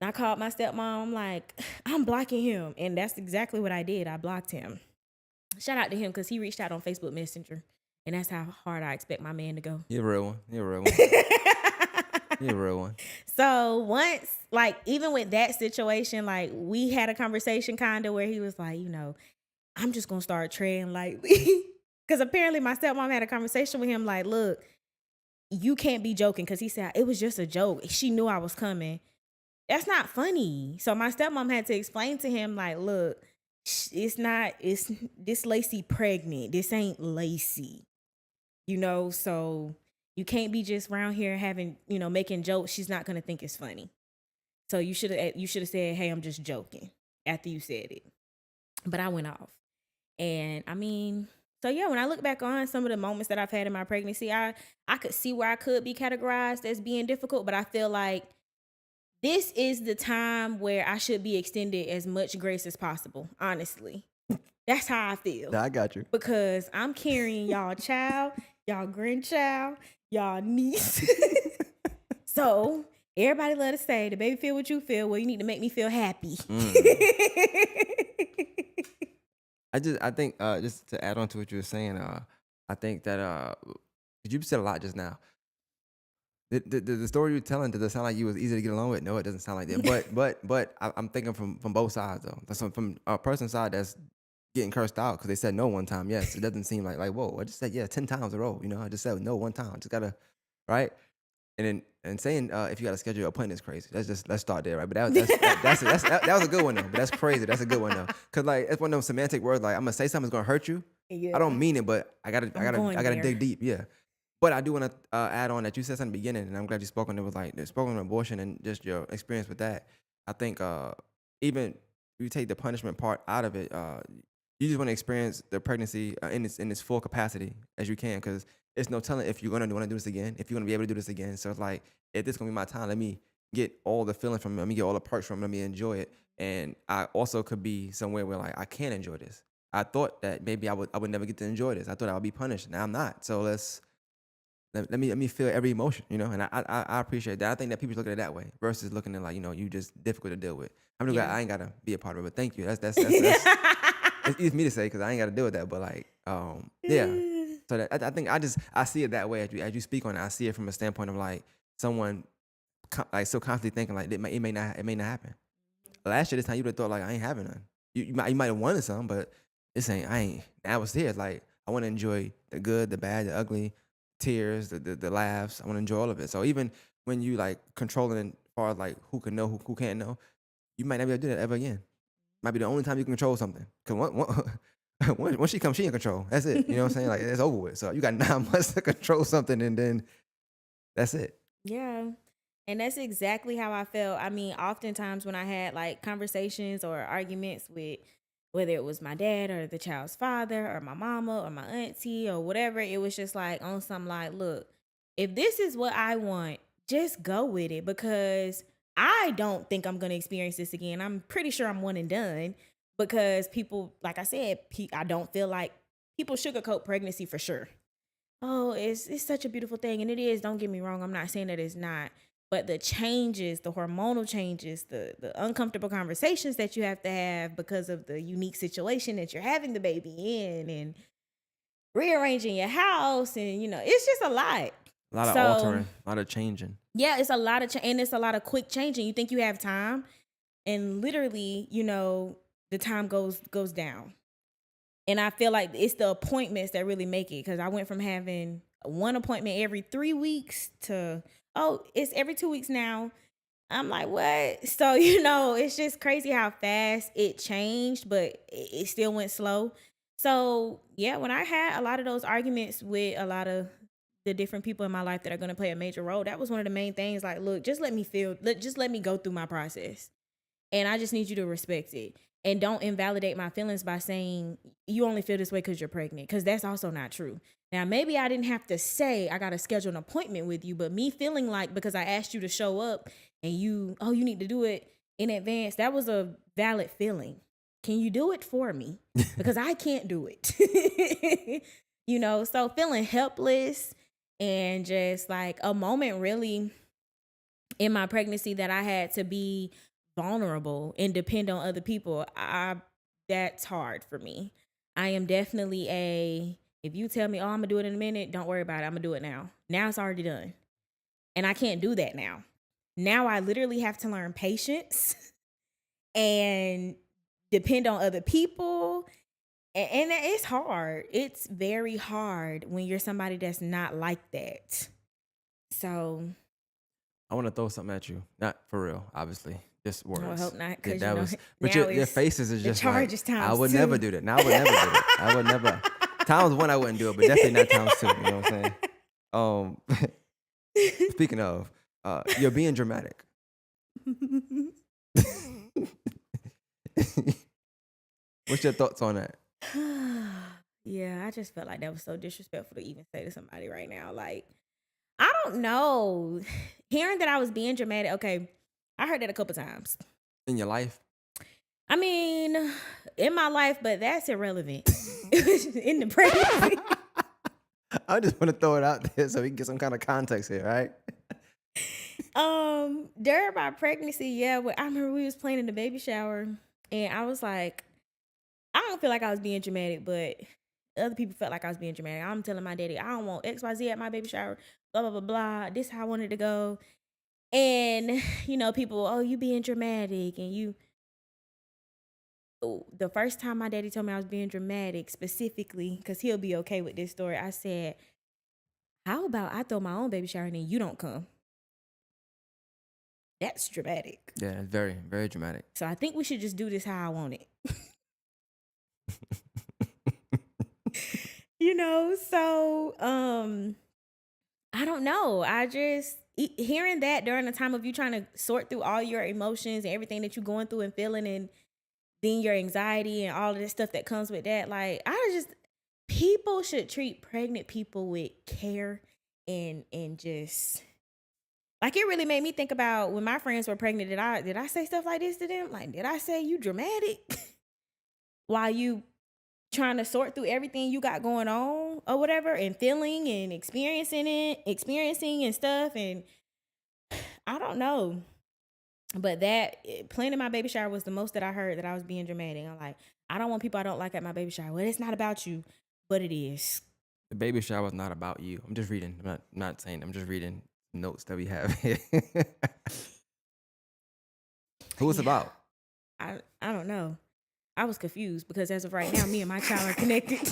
And I called my stepmom. I'm like, I'm blocking him. And that's exactly what I did. I blocked him. Shout out to him because he reached out on Facebook Messenger And that's how hard I expect my man to go. You're a real one. You're a real one. You're a real one. So once, like, even with that situation, like, we had a conversation kind of where he was like, I'm just gonna start treading lightly. Because apparently my stepmom had a conversation with him, like, look, you can't be joking. Because he said it was just a joke. She knew I was coming. That's not funny. So my stepmom had to explain to him, like, look, it's this Lacey pregnant. This ain't Lacey. So you can't be just around here having, making jokes. She's not gonna think it's funny. So you should have said, hey, I'm just joking after you said it. But I went off. And I mean, so yeah, when I look back on some of the moments that I've had in my pregnancy, I could see where I could be categorized as being difficult, but I feel like this is the time where I should be extended as much grace as possible, honestly. That's how I feel. I got you. Because I'm carrying y'all child, y'all grandchild, y'all niece. So everybody love to say, the baby feel what you feel. Well, you need to make me feel happy. I think just to add on to what you were saying, I think that you said a lot just now. The story you're telling, does it sound like you was easy to get along with? No, it doesn't sound like that. But I'm thinking from both sides though. That's from a person's side that's getting cursed out because they said no one time. Yes, it doesn't seem like whoa. I just said 10 times in a row. I just said no one time. I just gotta right. And saying if you got to schedule your appointment is crazy. Let's start there, right? But that was a good one though. But that's crazy. That's a good one though. Cause like it's one of those semantic words. Like I'm gonna say something's gonna hurt you. Yeah. I don't mean it, but I gotta dig deep. Yeah. But I do want to add on that you said something in the beginning, and I'm glad you spoke on it. Was like spoken on abortion and just your experience with that. I think even if you take the punishment part out of it, you just want to experience the pregnancy in its full capacity as you can, because it's no telling if you're gonna want to do this again, if you're gonna be able to do this again. So it's like, if this is gonna be my time, let me get all the feeling from it, let me get all the perks from it, let me enjoy it. And I also could be somewhere where like I can't enjoy this. I thought that maybe I would never get to enjoy this. I thought I would be punished. Now I'm not. So let me feel every emotion, and I appreciate that. I think that people look at it that way versus looking at like, you just difficult to deal with. I'm just glad I ain't gotta be a part of it. But thank you. That's it's easy for me to say because I ain't gotta deal with that. But like, yeah. So that, I think I see it that way as you speak on it. I see it from a standpoint of like someone like so constantly thinking like it may not happen. Last year this time you would have thought like I ain't having none. You might have wanted some, but I ain't. Now it's here. It's like I want to enjoy the good, the bad, the ugly, tears, the laughs. I want to enjoy all of it. So even when you like controlling as far as like who can know, who can't know, you might not be able to do that ever again. Might be the only time you can control something. Cause once she comes, she in control. That's it. You know what I'm saying? Like it's over with. So you got 9 months to control something, and then that's it. Yeah. And that's exactly how I felt. I mean, oftentimes when I had like conversations or arguments with whether it was my dad or the child's father or my mama or my auntie or whatever, it was just like on some like, look, if this is what I want, just go with it, because I don't think I'm going to experience this again. I'm pretty sure I'm one and done, because people, like I said, I don't feel like people sugarcoat pregnancy for sure. Oh, it's such a beautiful thing. And it is, don't get me wrong. I'm not saying that it's not. But the changes, the hormonal changes, the uncomfortable conversations that you have to have because of the unique situation that you're having the baby in, and rearranging your house, and it's just a lot. A lot of altering, a lot of changing. Yeah, it's a lot of and it's a lot of quick changing. You think you have time, and literally, the time goes down. And I feel like it's the appointments that really make it, because I went from having one appointment every 3 weeks to, it's every 2 weeks now. I'm like, what? So, it's just crazy how fast it changed, but it still went slow. So, yeah, when I had a lot of those arguments with a lot of the different people in my life that are going to play a major role, that was one of the main things. Like, look, just let me go through my process. And I just need you to respect it. And don't invalidate my feelings by saying you only feel this way because you're pregnant, because that's also not true. Now, maybe I didn't have to say I got to schedule an appointment with you, but me feeling like because I asked you to show up and you need to do it in advance, that was a valid feeling. Can you do it for me? Because I can't do it. So feeling helpless, and just like a moment really in my pregnancy that I had to be vulnerable and depend on other people. That's hard for me. I am definitely a If you tell me, oh, I'm gonna do it in a minute, don't worry about it. I'm gonna do it now. Now it's already done. And I can't do that now. Now I literally have to learn patience and depend on other people. And it's hard. It's very hard when you're somebody that's not like that. So I want to throw something at you. Not for real, obviously. Just words. I hope not, Yeah, because that was. But now your it's faces is the just like, charges I times would never two. do that. No, I would never do it. I would never. Times one, I wouldn't do it, but definitely not times two. You know what I'm saying? Speaking of, you're being dramatic. What's your thoughts on that? Yeah, I just felt like that was so disrespectful to even say to somebody right now. Like, I don't know. Hearing that I was being dramatic, okay, I heard that a couple times. In your life? I mean, in my life, but that's irrelevant. In the pregnancy. I just want to throw it out there so we can get some kind of context here, right? During my pregnancy, yeah, I remember we was playing in the baby shower, and I was like, I don't feel like I was being dramatic, but other people felt like I was being dramatic. I'm telling my daddy, I don't want XYZ at my baby shower, blah, blah, blah, blah. This is how I wanted to go. And, people, oh, you being dramatic. And the first time my daddy told me I was being dramatic, specifically, because he'll be okay with this story, I said, how about I throw my own baby shower and then you don't come? That's dramatic. Yeah, it's very, very dramatic. So I think we should just do this how I want it. So I don't know. I just hearing that during the time of you trying to sort through all your emotions and everything that you're going through and feeling, and then your anxiety and all of this stuff that comes with that. Like, people should treat pregnant people with care and just, like, it really made me think about when my friends were pregnant. Did I say stuff like this to them? Like, did I say you dramatic while you trying to sort through everything you got going on or whatever, and feeling and experiencing and stuff? And I don't know. But that planning my baby shower was the most that I heard that I was being dramatic. I'm like, I don't want people I don't like at my baby shower. Well, it's not about you, but it is. The baby shower is not about you. I'm just reading. I'm not saying. I'm just reading notes that we have here. Who it's about? I don't know. I was confused because as of right now, me and my child are connected.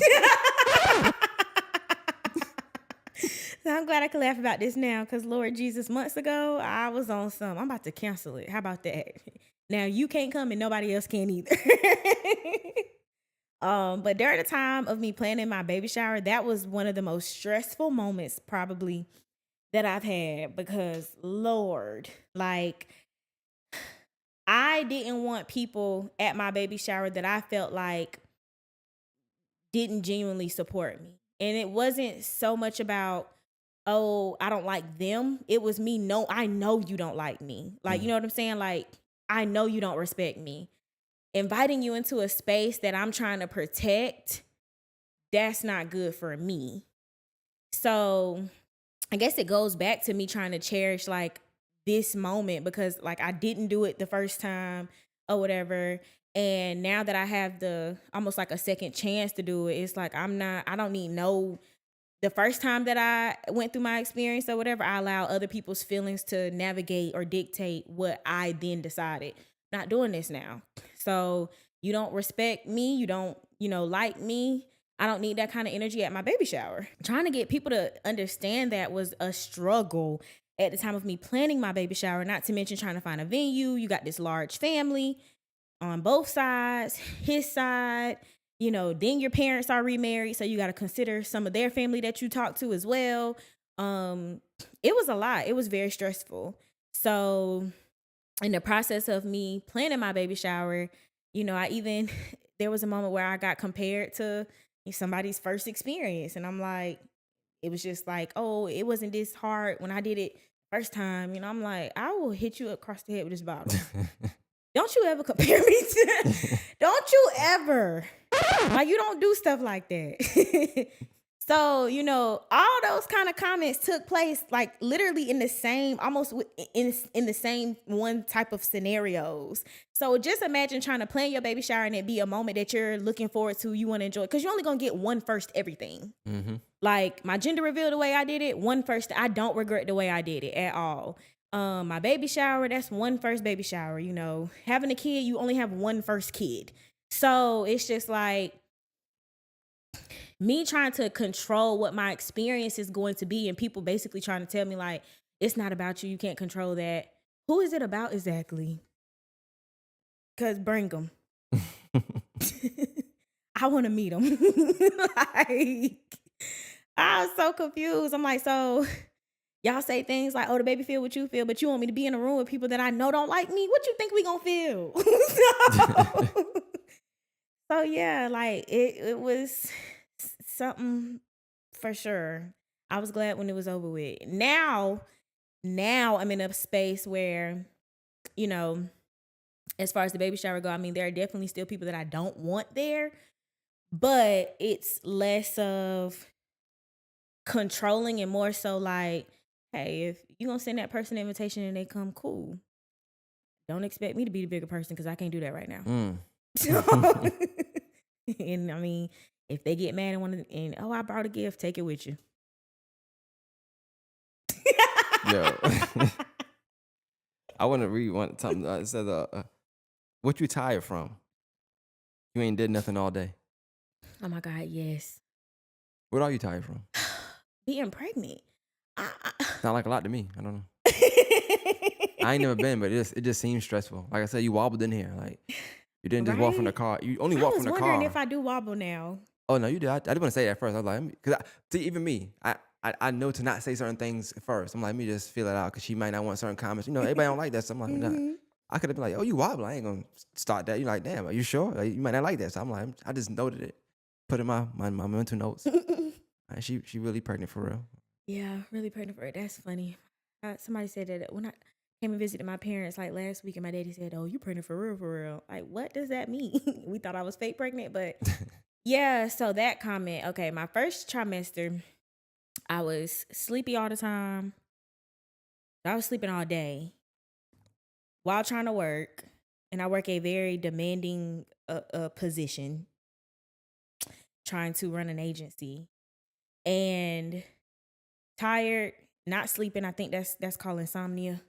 So I'm glad I can laugh about this now, because Lord Jesus, months ago, I was on some, I'm about to cancel it. How about that? Now you can't come and nobody else can either. But during the time of me planning my baby shower, that was one of the most stressful moments probably that I've had, because Lord, like, I didn't want people at my baby shower that I felt like didn't genuinely support me. And it wasn't so much about, oh, I don't like them. It was me, no, I know you don't like me. Like, you know what I'm saying? Like, I know you don't respect me. Inviting you into a space that I'm trying to protect, that's not good for me. So I guess it goes back to me trying to cherish, like, this moment, because, like, I didn't do it the first time or whatever. And now that I have almost like a second chance to do it, it's like, I don't need the first time that I went through my experience or whatever, I allow other people's feelings to navigate or dictate what I then decided. Not doing this now. So you don't respect me. You don't, like me. I don't need that kind of energy at my baby shower. Trying to get people to understand that was a struggle at the time of me planning my baby shower, not to mention trying to find a venue. You got this large family on both sides, his side, then your parents are remarried, so you got to consider some of their family that you talk to as well. It was a lot. It was very stressful. So in the process of me planning my baby shower, there was a moment where I got compared to somebody's first experience. And I'm like, it was just like, oh, it wasn't this hard when I did it first time. I'm like, I will hit you across the head with this bottle. Don't you ever compare me to, don't you ever. Like, you don't do stuff like that. So, all those kind of comments took place like literally in the same, almost in the same one type of scenarios. So just imagine trying to plan your baby shower and it be a moment that you're looking forward to, you want to enjoy, because you're only gonna get one first everything. Mm-hmm. Like my gender reveal, the way I did it, one first. I don't regret the way I did it at all. My baby shower, that's one first baby shower. Having a kid, you only have one first kid. So it's just like me trying to control what my experience is going to be, and people basically trying to tell me like, it's not about you. You can't control that. Who is it about exactly? Because bring them. I want to meet them. Like, I was so confused. I'm like, so y'all say things like, oh, the baby feel what you feel, but you want me to be in a room with people that I know don't like me? What you think we gonna feel? So yeah, like it was something for sure. I was glad when it was over with. Now I'm in a space where, as far as the baby shower go, I mean, there are definitely still people that I don't want there, but it's less of controlling and more so like, hey, if you gonna send that person an invitation and they come, cool. Don't expect me to be the bigger person because I can't do that right now. Mm. And I mean, if they get mad and want to, and I brought a gift, take it with you. Yo. I want to read something. It says, what you tired from? You ain't did nothing all day. Oh my God, yes. What are you tired from? Being pregnant. Sound like a lot to me. I don't know. I ain't never been, but it just seems stressful. Like I said, you wobbled in here. Like you didn't just walk from the car. You only walked from the car. I was wondering if I do wobble now. Oh no, you did. I didn't want to say that first. I was like, because see, even me, I know to not say certain things first. I'm like, let me just feel it out because she might not want certain comments. Everybody don't like that. So I'm like, nah. I could have been like, oh, you wobble. I ain't gonna start that. You're like, damn, are you sure? Like, you might not like that. So I'm like, I just noted it, put in my mental notes. She really pregnant for real. Yeah, really pregnant for real. That's funny. Somebody said that when I came and visited my parents like last week, and my daddy said, "Oh, you pregnant for real, for real?" Like, what does that mean? We thought I was fake pregnant, but yeah. So that comment. Okay, my first trimester, I was sleepy all the time. I was sleeping all day while trying to work, and I work a very demanding position, trying to run an agency, and tired, not sleeping. I think that's called insomnia.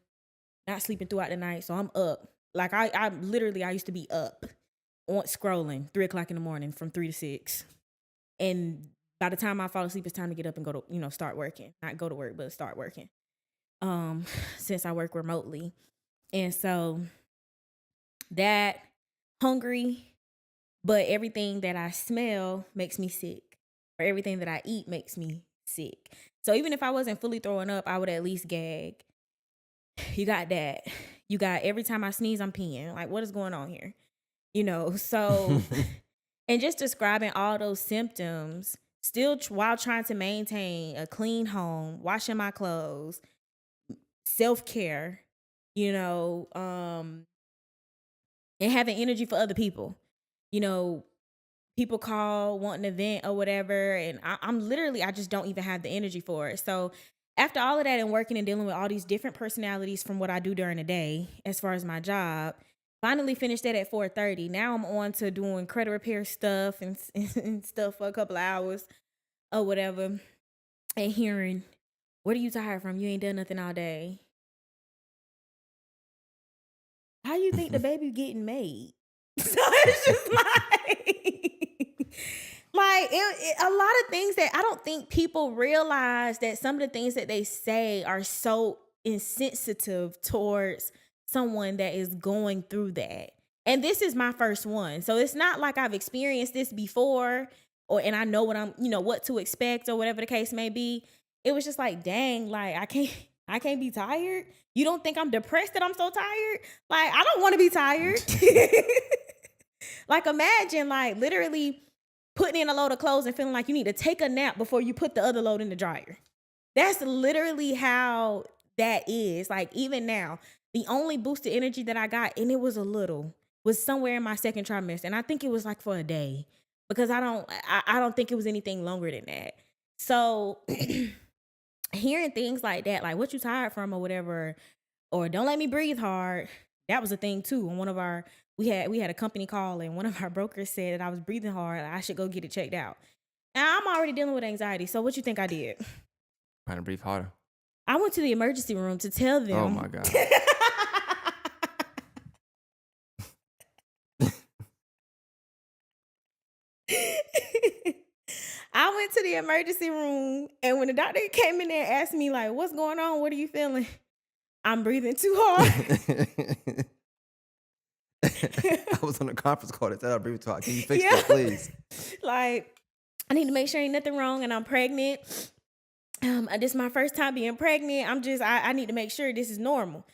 Not sleeping throughout the night, so I'm up. Like I literally I used to be up on scrolling 3:00 in the morning from 3 to 6, and by the time I fall asleep, it's time to get up and go to start working. Not go to work, but start working. Since I work remotely, and so that hungry, but everything that I smell makes me sick, or everything that I eat makes me sick. So even if I wasn't fully throwing up, I would at least gag. You got that. You got every time I sneeze, I'm peeing. Like, what is going on here? So, and just describing all those symptoms, still while trying to maintain a clean home, washing my clothes, self-care, and having energy for other people. People call, want an event or whatever, and I'm literally, I just don't even have the energy for it. So after all of that and working and dealing with all these different personalities from what I do during the day, as far as my job, finally finished that at 4:30. Now I'm on to doing credit repair stuff and stuff for a couple of hours or whatever, and hearing, what are you tired from? You ain't done nothing all day. How you think the baby getting made? So it's just like a lot of things that I don't think people realize, that some of the things that they say are so insensitive towards someone that is going through that. And this is my first one. So it's not like I've experienced this before, and I know what to expect or whatever the case may be. It was just like, dang, like I can't be tired. You don't think I'm depressed that I'm so tired? Like, I don't want to be tired. Like, imagine like literally putting in a load of clothes and feeling like you need to take a nap before you put the other load in the dryer. That's literally how that is. Like, even now, the only boosted energy that I got, and it was a little, was somewhere in my second trimester. And I think it was like for a day, because I don't think it was anything longer than that. So hearing things like that, like what you tired from or whatever, or don't let me breathe hard, that was a thing too. On one of our we had a company call and one of our brokers said that I was breathing hard. I should go get it checked out. Now I'm already dealing with anxiety. So what you think I did? Trying to breathe harder. I went to the emergency room to tell them. Oh my God. I went to the emergency room, and when the doctor came in there and asked me, like, what's going on? What are you feeling? I'm breathing too hard. I was on a conference call that said I breathe too hard. Can you fix that, please? Like, I need to make sure ain't nothing wrong, and I'm pregnant. This is my first time being pregnant. I need to make sure this is normal.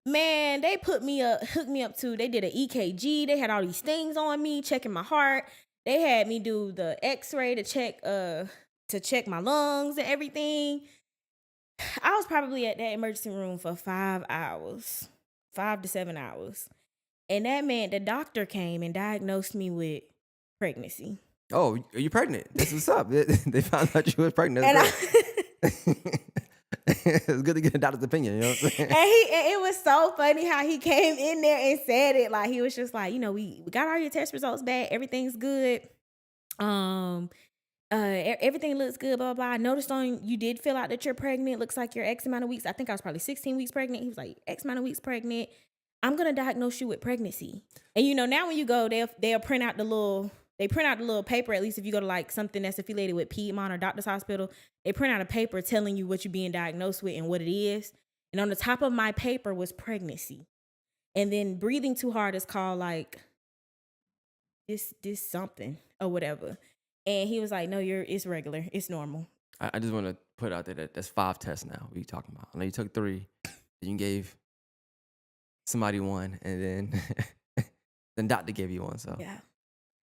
Man, they hooked me up they did an EKG. They had all these things on me, checking my heart. They had me do the x-ray to check my lungs and everything. I was probably at that emergency room for 5 hours, 5 to 7 hours. And the doctor came and diagnosed me with pregnancy. Oh, are you pregnant? This is what's up. They found out you was pregnant. And It's good to get a doctor's opinion, you know what I'm saying? And it was so funny how he came in there and said it. Like, he was just like, we got all your test results back. Everything's good. Everything looks good, blah, blah, blah. I noticed you did fill out that you're pregnant. Looks like you're X amount of weeks. I think I was probably 16 weeks pregnant. He was like, X amount of weeks pregnant. I'm going to diagnose you with pregnancy. And now when you go, they'll print out the little paper, at least if you go to like something that's affiliated with Piedmont or Doctor's Hospital, they print out a paper telling you what you're being diagnosed with and what it is. And on the top of my paper was pregnancy. And then breathing too hard is called like this something or whatever. And he was like, no, it's regular. It's normal. I just want to put out there that that's 5 tests now. What are you talking about? I know you took 3. You gave somebody 1, and then then doctor gave you 1. So Yeah.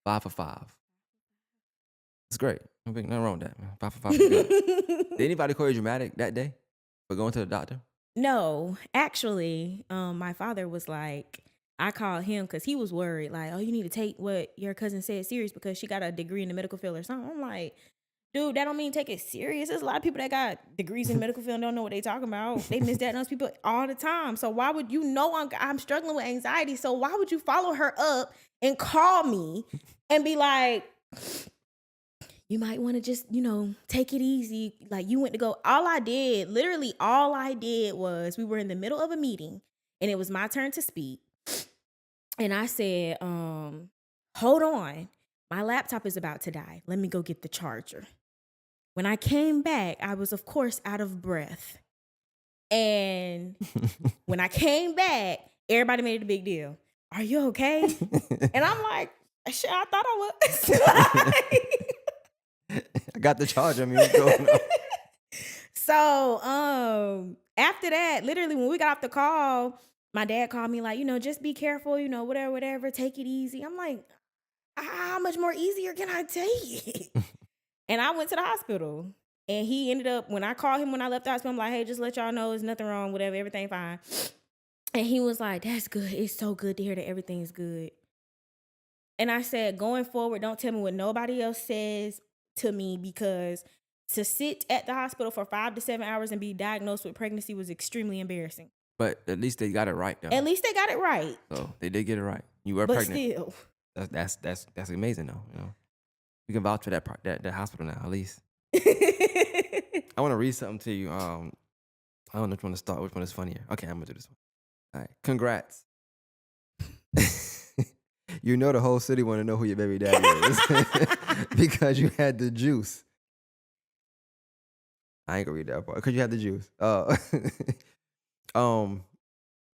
5 for 5. It's great. Nothing wrong with that, man. 5 for 5 is good. Did anybody call you dramatic that day for going to the doctor? No, actually, my father was like, I called him because he was worried, like, oh, you need to take what your cousin said serious because she got a degree in the medical field or something. I'm like, dude, that don't mean take it serious. There's a lot of people that got degrees in the medical field and don't know what they talking about. They misdiagnose people all the time. So why would I'm struggling with anxiety. So why would you follow her up and call me and be like, you might want to just, take it easy. Like, you went to go. All I did was we were in the middle of a meeting and it was my turn to speak. And I said, hold on. My laptop is about to die. Let me go get the charger. When I came back, I was, of course, out of breath. And when I came back, everybody made it a big deal. Are you okay? And I'm like, shit, I thought I was. I got the charger. I mean, what's going on? So after that, literally when we got off the call, my dad called me like, just be careful, whatever, take it easy. I'm like, how much more easier can I take it? And I went to the hospital. And he ended up, when I called him when I left the hospital, I'm like, hey, just let y'all know there's nothing wrong, whatever, everything fine. And he was like, that's good. It's so good to hear that everything's good. And I said, going forward, don't tell me what nobody else says to me, because to sit at the hospital for 5 to 7 hours and be diagnosed with pregnancy was extremely embarrassing. But at least they got it right, though. At least they got it right. So they did get it right. You were but pregnant. But still. That's amazing, though. We can vouch for that part, that hospital now, at least. I want to read something to you. I don't know which one to start. Which one is funnier? Okay, I'm gonna do this one. All right, congrats. The whole city want to know who your baby daddy is because you had the juice. I ain't gonna read that part because you had the juice.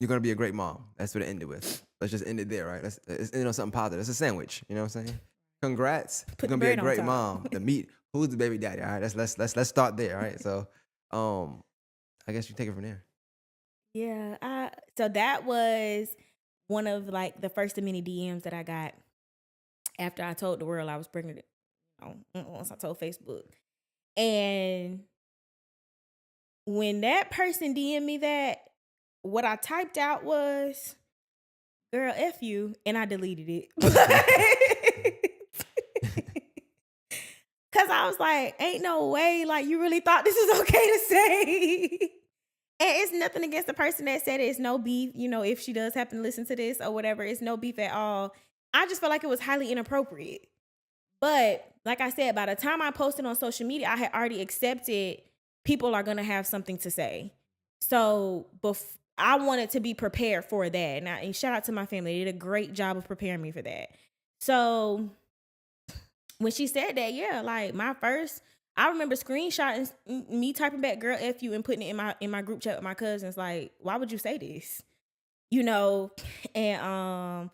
You're gonna be a great mom. That's what it ended with. Let's just end it there, right? Let's end on something positive. It's a sandwich. You know what I'm saying? Congrats. You're gonna be a great mom. The meat. Who's the baby daddy? All right, let's start there. All right, so I guess you take it from there. Yeah. So that was one of like the first of many DMs that I got after I told the world I was pregnant. Once I told Facebook, and when that person DM'd me that, what I typed out was, "Girl, F you," and I deleted it. Cause because I was like, ain't no way, like, you really thought this is okay to say. And it's nothing against the person that said it. It's no beef, if she does happen to listen to this or whatever, it's no beef at all. I just felt like it was highly inappropriate. But like I said, by the time I posted on social media, I had already accepted people are going to have something to say. So I wanted to be prepared for that. And shout out to my family. They did a great job of preparing me for that. So when she said that, yeah, like I remember screenshotting me typing back "girl F you" and putting it in my group chat with my cousins. Like, why would you say this? And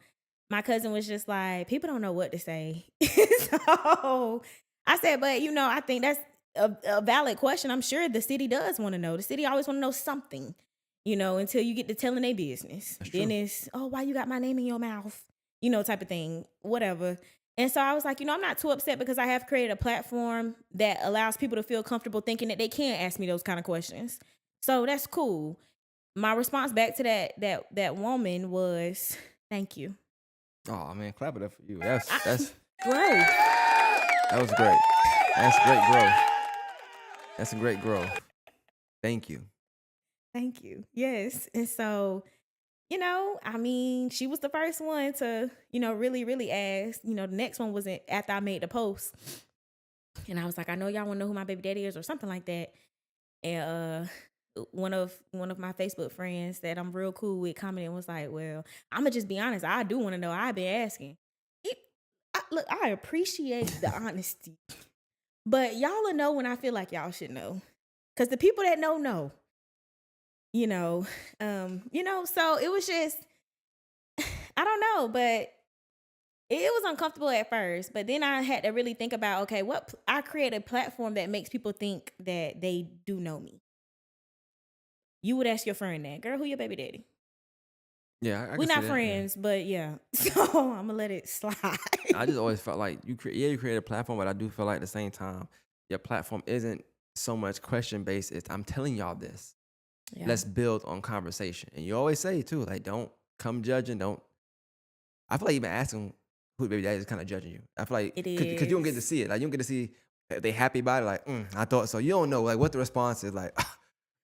my cousin was just like, people don't know what to say. So I said, but I think that's a valid question. I'm sure the city does want to know. The city always want to know something, until you get to telling their business. That's Then true. it's, oh, why you got my name in your mouth? Type of thing, whatever. And so I was like, I'm not too upset because I have created a platform that allows people to feel comfortable thinking that they can ask me those kind of questions. So that's cool. My response back to that woman was, thank you. Oh man, clap it up for you. That's Growth. that was great. That's great growth. That's a great growth. Thank you. Thank you. Yes. And so, she was the first one to, really, really ask. The next one wasn't after I made the post. And I was like, I know y'all want to know who my baby daddy is or something like that. And one of my Facebook friends that I'm real cool with commented and was like, well, I'm going to just be honest. I do want to know. I've been asking. Look, I appreciate the honesty. But y'all will know when I feel like y'all should know. Because the people that know. So it was just, I don't know, but it was uncomfortable at first. But then I had to really think about, okay, I create a platform that makes people think that they do know me. You would ask your friend that, girl, who your baby daddy? Yeah, I We're can see not that, friends, but yeah. So I'm gonna let it slide. I just always felt like you create a platform, but I do feel like at the same time, your platform isn't so much question based. It's I'm telling y'all this. Yeah. Let's build on conversation. And you always say too, like don't come judging. Don't. I feel like even asking who the baby daddy is kind of judging you. I feel like It because you don't get to is. see it. Like you don't get to see if they happy about it. Like I thought so. You don't know like what the response is. Like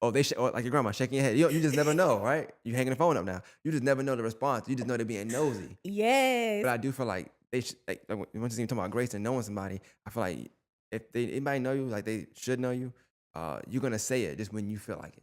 oh or like your grandma shaking your head. You just never know, right? You hanging the phone up now. You just never know the response. You just know they're being nosy. Yes. But I do feel like they should. Like when you're talking about grace and knowing somebody, I feel like if anybody know you, like they should know you. You're gonna say it just when you feel like it.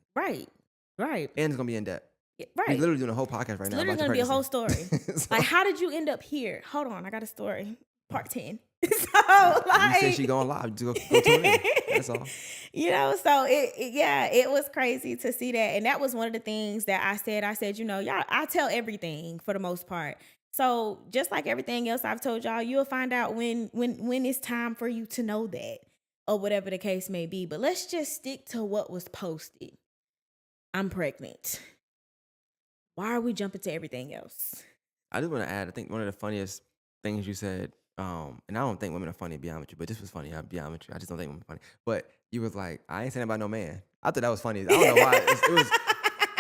Right. And it's gonna be in depth. We're Right. literally doing a whole podcast right It's now. literally about your gonna be a whole pregnancy. story. So, Like, how did you end up here? Hold on, I got a story. Part 10. So you say she like going live. Just go tune in. That's all. So it was crazy to see that. And that was one of the things that I said, y'all, I tell everything for the most part. So just like everything else I've told y'all, you'll find out when it's time for you to know that or whatever the case may be. But let's just stick to what was posted. I'm pregnant. Why are we jumping to everything else? I just want to add. I think one of the funniest things you said. And I don't think women are funny, to be honest with you, but this was funny. I'll be honest with you. I just don't think women are funny. But you was like, I ain't saying about no man. I thought that was funny. I don't know why. It was.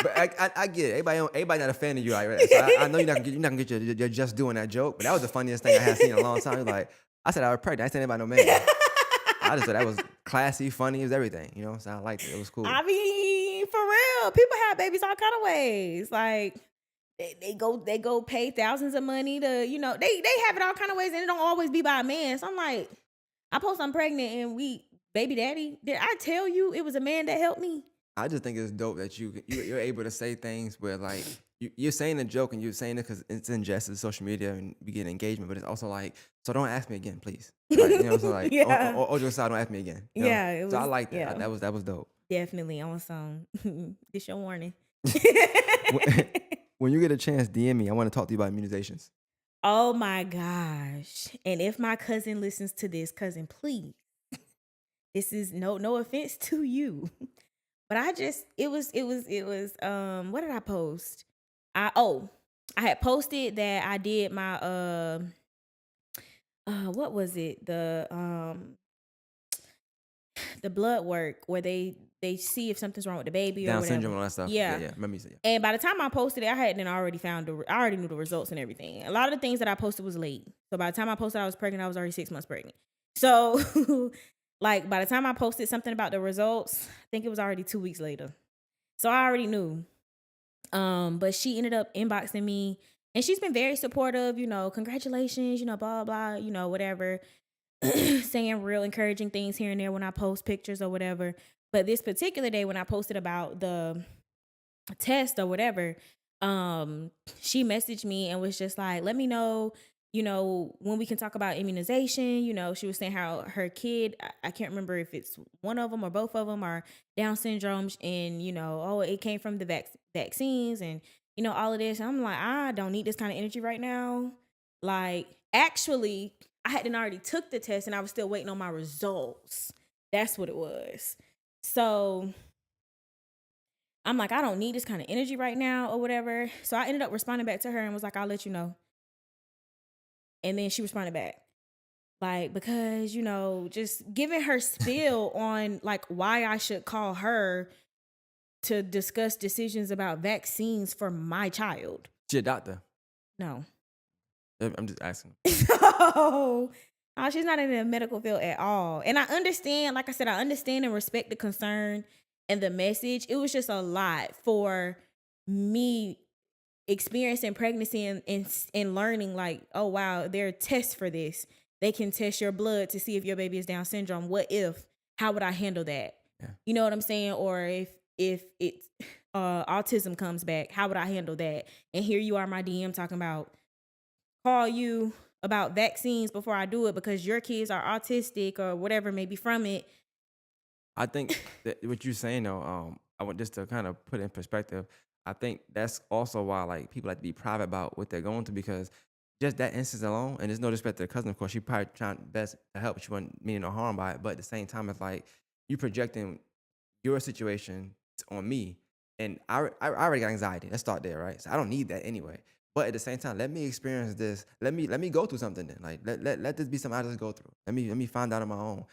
But I get it. Everybody not a fan of you, right? So I know you're not gonna get you're just doing that joke. But that was the funniest thing I had seen in a long time. Like I said, I was pregnant. I ain't saying about no man. I just thought that was classy, funny, it was everything. So I liked it. It was cool. I mean, for real, people have babies all kind of ways. Like they go pay thousands of money to, they have it all kind of ways, and it don't always be by a man. So I'm like, I post I'm pregnant and baby daddy. Did I tell you it was a man that helped me? I just think it's dope that you're able to say things where like you're saying a joke and you're saying it because it's in jest, it's social media and we get engagement, but it's also like, so don't ask me again, please. Like, so like, Yeah. or just don't ask me again. Yeah, So I like that. yeah. That was dope. Definitely on some. This your warning. When you get a chance, DM me. I want to talk to you about immunizations. Oh my gosh. And if my cousin listens to this, cousin, please. This is no offense to you. But it was what did I post? I had posted that I did my what was it? The blood work where they see if something's wrong with the baby or Down whatever. syndrome and all that stuff. Yeah. Remember you said yeah. And by the time I posted it, I already knew the results and everything. A lot of the things that I posted was late. So by the time I posted I was pregnant, I was already 6 months pregnant. So Like by the time I posted something about the results, I think it was already 2 weeks later. So I already knew. But she ended up inboxing me and she's been very supportive, congratulations, blah, blah, whatever, saying real encouraging things here and there when I post pictures or whatever. But this particular day when I posted about the test or whatever, she messaged me and was just like, let me know, when we can talk about immunization. She was saying how her kid, I can't remember if it's one of them or both of them are Down syndromes, and oh, it came from the vaccines, and all of this. And I'm like, I don't need this kind of energy right now. Like, actually, I hadn't already took the test and I was still waiting on my results. That's what it was. So I'm like, I don't need this kind of energy right now or whatever. So I ended up responding back to her and was like, I'll let you know. And then she responded back, like, because, just giving her spiel on like why I should call her to discuss decisions about vaccines for my child. She a doctor. No. I'm just asking. No, she's not in the medical field at all. And I understand, like I said, I understand and respect the concern and the message. It was just a lot for me experiencing pregnancy and learning, like, oh wow, there are tests for this. They can test your blood to see if your baby is Down syndrome. What if? How would I handle that? Yeah. You know what I'm saying? Or if it's autism comes back, how would I handle that? And here you are, my DM talking about call you about vaccines before I do it because your kids are autistic or whatever may be from it. I think that what you're saying though, I want just to kind of put it in perspective. I think that's also why like people like to be private about what they're going through, because just that instance alone, and there's no disrespect to the cousin, of course, she probably trying best to help. She wasn't meaning no harm by it, but at the same time, it's like you projecting your situation on me, and I already got anxiety. Let's start there, right? So I don't need that anyway. But at the same time, let me experience this. Let me go through something then. Like let this be something I just go through. Let me find out on my own.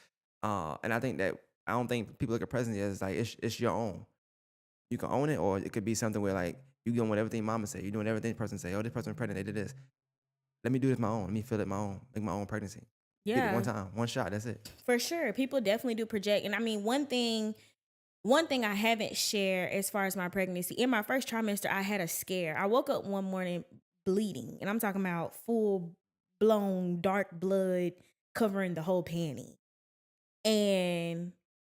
And I think that I don't think people look at pregnancy as like it's your own. You can own it, or it could be something where like you doing what everything mama say, you doing everything the person say. Oh, this person pregnant, they did this. Let me do this my own. Let me feel it my own. Make my own pregnancy. Get it one time, one shot. That's it. For sure, people definitely do project. And I mean, one thing I haven't shared as far as my pregnancy, in my first trimester, I had a scare. I woke up one morning bleeding, and I'm talking about full blown dark blood covering the whole panty. And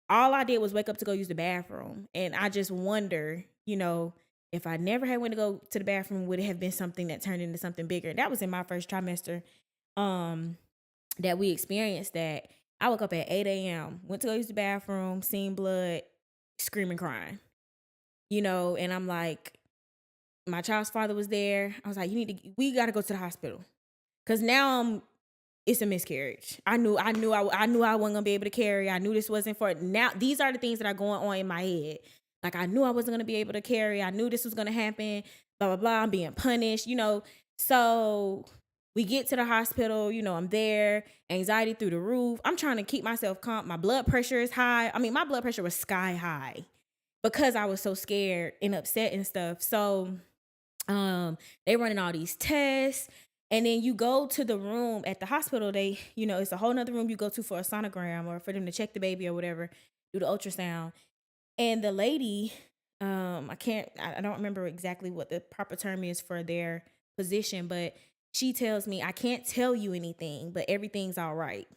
all I did was wake up to go use the bathroom. And I just wonder, if I never had went to go to the bathroom, would it have been something that turned into something bigger? That was in my first trimester that we experienced that. I woke up at 8 a.m., went to go use the bathroom, seen blood, screaming, crying, and I'm like, my child's father was there. I was like, we got to go to the hospital. Cause now it's a miscarriage. I knew I wasn't gonna be able to carry. I knew this wasn't for now. These are the things that are going on in my head. Like I knew I wasn't gonna be able to carry. I knew this was gonna happen. Blah, blah, blah. I'm being punished, So we get to the hospital, I'm there, anxiety through the roof. I'm trying to keep myself calm. My blood pressure is high. I mean, my blood pressure was sky high because I was so scared and upset and stuff. So they running all these tests. And then you go to the room at the hospital. They, it's a whole nother room you go to for a sonogram or for them to check the baby or whatever, do the ultrasound. And the lady, I don't remember exactly what the proper term is for their position, but she tells me, I can't tell you anything, but everything's all right.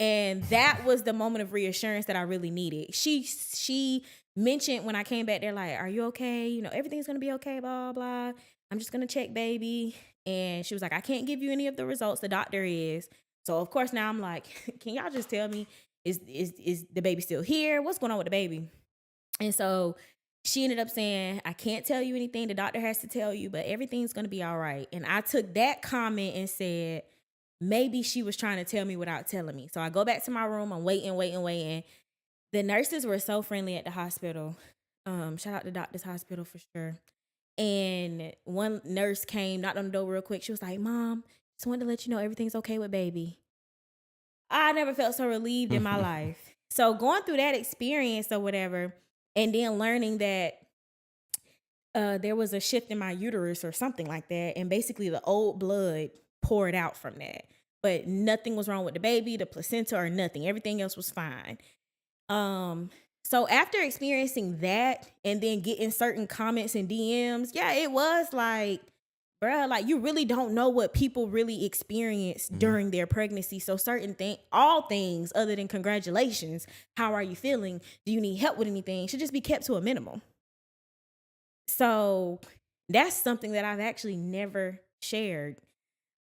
And that was the moment of reassurance that I really needed. She mentioned when I came back there, like, are you okay? Everything's going to be okay, blah, blah. I'm just going to check baby. And she was like, I can't give you any of the results. The doctor is. So, of course, now I'm like, can y'all just tell me, is the baby still here? What's going on with the baby? And so she ended up saying, I can't tell you anything. The doctor has to tell you, but everything's going to be all right. And I took that comment and said, maybe she was trying to tell me without telling me. So I go back to my room. I'm waiting. The nurses were so friendly at the hospital. Shout out to Doctor's Hospital for sure. And one nurse came, knocked on the door real quick. She was like, Mom, just wanted to let you know everything's okay with baby. I never felt so relieved in my life. So going through that experience or whatever, and then learning that there was a shift in my uterus or something like that. And basically the old blood poured out from that. but nothing was wrong with the baby, the placenta, or nothing. Everything else was fine. Um, so after experiencing that and then getting certain comments and DMs, yeah, it was like, bruh, like you really don't know what people really experience Mhm. during their pregnancy. So certain things, all things other than congratulations, how are you feeling? Do you need help with anything? Should just be kept to a minimum. So that's something that I've actually never shared,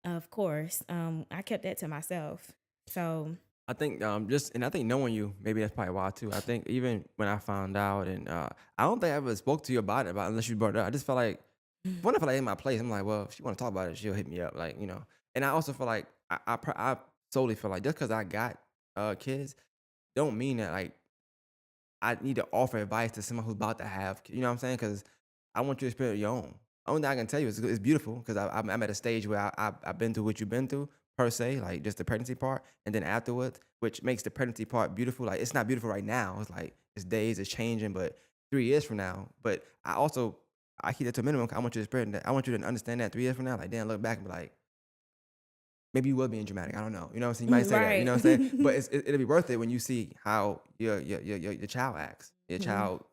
of course. I kept that to myself. So I think just and I think knowing you, maybe that's probably why too. I think even when I found out and I don't think I ever spoke to you about unless you brought it up. I just felt like when I feel like in my place, I'm like, well, if she want to talk about it, she'll hit me up, like And I also feel like I solely feel like just because I got kids, don't mean that like I need to offer advice to someone who's about to have, you know what I'm saying? Because I want you to experience your own. Only thing I can tell you is it's beautiful because I'm at a stage where I've been through what you've been through per se, like just the pregnancy part, and then afterwards, which makes the pregnancy part beautiful. Like it's not beautiful right now. It's like it's days, it's changing, but 3 years from now. But I keep that to a minimum. 'Cause I want you to experience that. I want you to understand that 3 years from now, like then look back and be like, maybe you were being dramatic. I don't know. You know what I'm saying? You might say that. You right. know what I'm saying? But it'll be worth it when you see how your child acts. Your Mhm. child,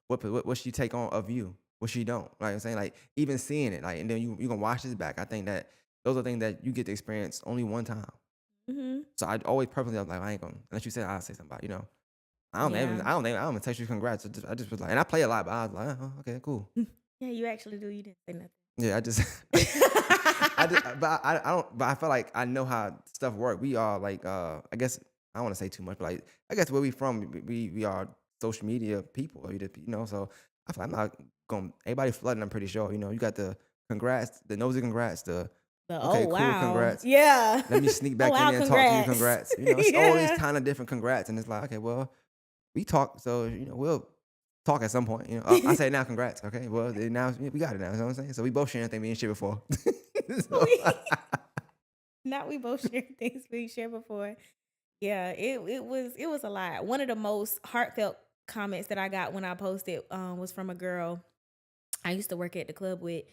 what she take on of you, what she don't. Like I'm saying, like even seeing it, like and then you gonna watch this back. I think that those are things that you get to experience only one time. Mhm. So I always purposely I was like I ain't gonna unless you say I'll say something about Yeah. I don't even text you congrats. I just was like and I play a lot, but I was like okay cool. Yeah, you actually do. You didn't say nothing. Yeah, I just, I don't, but I feel like I know how stuff work. We are like, I guess I don't want to say too much, but like, I guess where we from, we are social media people, so I feel like I'm not going, everybody flooding, I'm pretty sure, you got the congrats, the nosy congrats, the, The oh okay, cool, wow. congrats. Yeah. Let me sneak Oh back in wow, there and talk to you, congrats. congrats. It's all these Yeah. kind of different congrats. And it's like, okay, well, we talk, so, we'll talk at some point, I say now, congrats, okay? Well, then now we got it now, you know what I'm saying? So we both sharing anything we ain't shit before. So we not we both shared things we shared before. Yeah, it was a lot. One of the most heartfelt comments that I got when I posted was from a girl I used to work at the club with,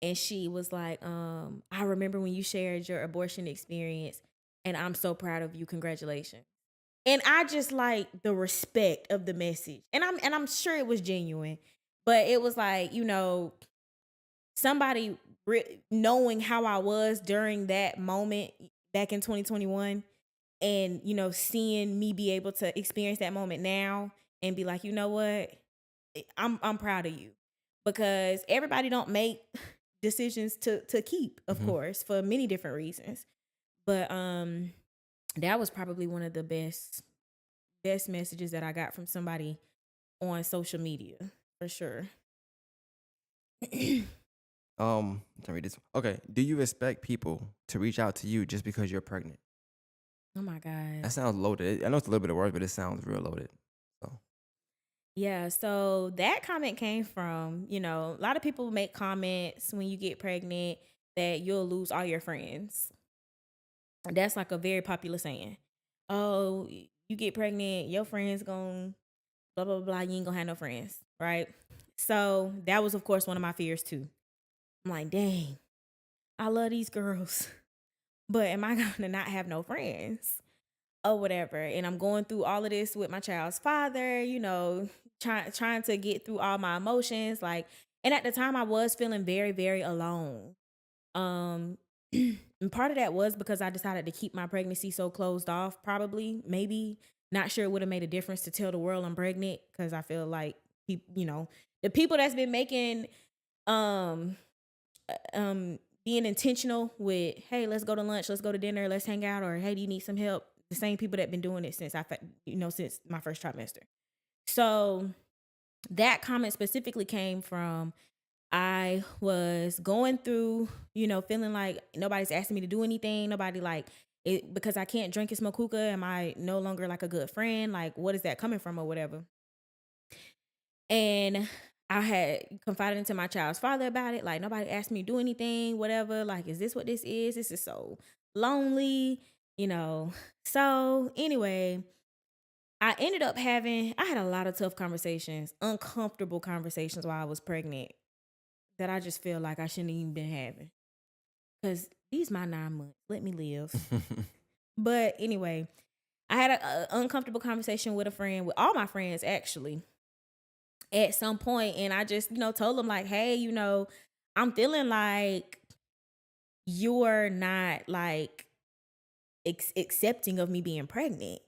and she was like, I remember when you shared your abortion experience, and I'm so proud of you. Congratulations. And I just like the respect of the message. And I'm sure it was genuine, but it was like, somebody knowing how I was during that moment back in 2021 and seeing me be able to experience that moment now and be like, you know what? I'm proud of you because everybody don't make decisions to keep, of Mhm. course, for many different reasons. But that was probably one of the best messages that I got from somebody on social media for sure. Let me read this. Okay, do you expect people to reach out to you just because you're pregnant? Oh my god. That sounds loaded. I know it's a little bit of words, but it sounds real loaded. So, Yeah, so that comment came from, a lot of people make comments when you get pregnant that you'll lose all your friends. That's like a very popular saying. Oh, you get pregnant, your friends going blah blah blah, you ain't gonna have no friends, right? So that was of course one of my fears too. I'm like, dang, I love these girls, but am I gonna not have no friends or whatever? And I'm going through all of this with my child's father, trying to get through all my emotions, like, and at the time I was feeling very, very alone. Um, and part of that was because I decided to keep my pregnancy so closed off, probably, maybe. Not sure it would have made a difference to tell the world I'm pregnant because I feel like the people that's been making um being intentional with, hey, let's go to lunch, let's go to dinner, let's hang out, or hey, do you need some help? The same people that been doing it since my first trimester. So that comment specifically came from I was going through, feeling like nobody's asking me to do anything. Nobody like it because I can't drink and smoke hookah. Am I no longer like a good friend? Like, what is that coming from or whatever? And I had confided into my child's father about it. Like, nobody asked me to do anything, whatever. Like, is this what this is? This is so lonely, you know. So, anyway, I had a lot of tough conversations, uncomfortable conversations while I was pregnant that I just feel like I shouldn't even been having. Because He's my 9 months. Let me live. But anyway, I had a uncomfortable conversation with a friend, with all my friends actually, at some point, and I just, told them like, hey, I'm feeling like you're not like accepting of me being pregnant.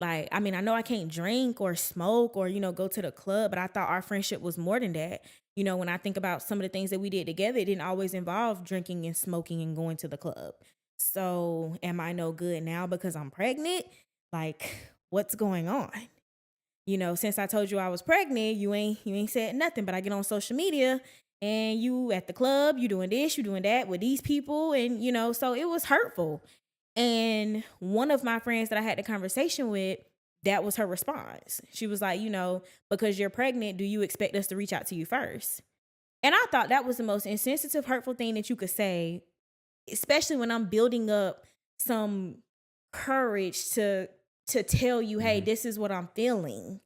Like, I mean, I know I can't drink or smoke or, go to the club, but I thought our friendship was more than that. When I think about some of the things that we did together, it didn't always involve drinking and smoking and going to the club. So, am I no good now because I'm pregnant? Like, what's going on? Since I told you I was pregnant, you ain't said nothing, but I get on social media and you at the club, you doing this, you doing that with these people, and so it was hurtful. And one of my friends that I had the conversation with, that was her response. She was like, because you're pregnant, do you expect us to reach out to you first? And I thought that was the most insensitive, hurtful thing that you could say, especially when I'm building up some courage to tell you, hey, Mhm. this is what I'm feeling.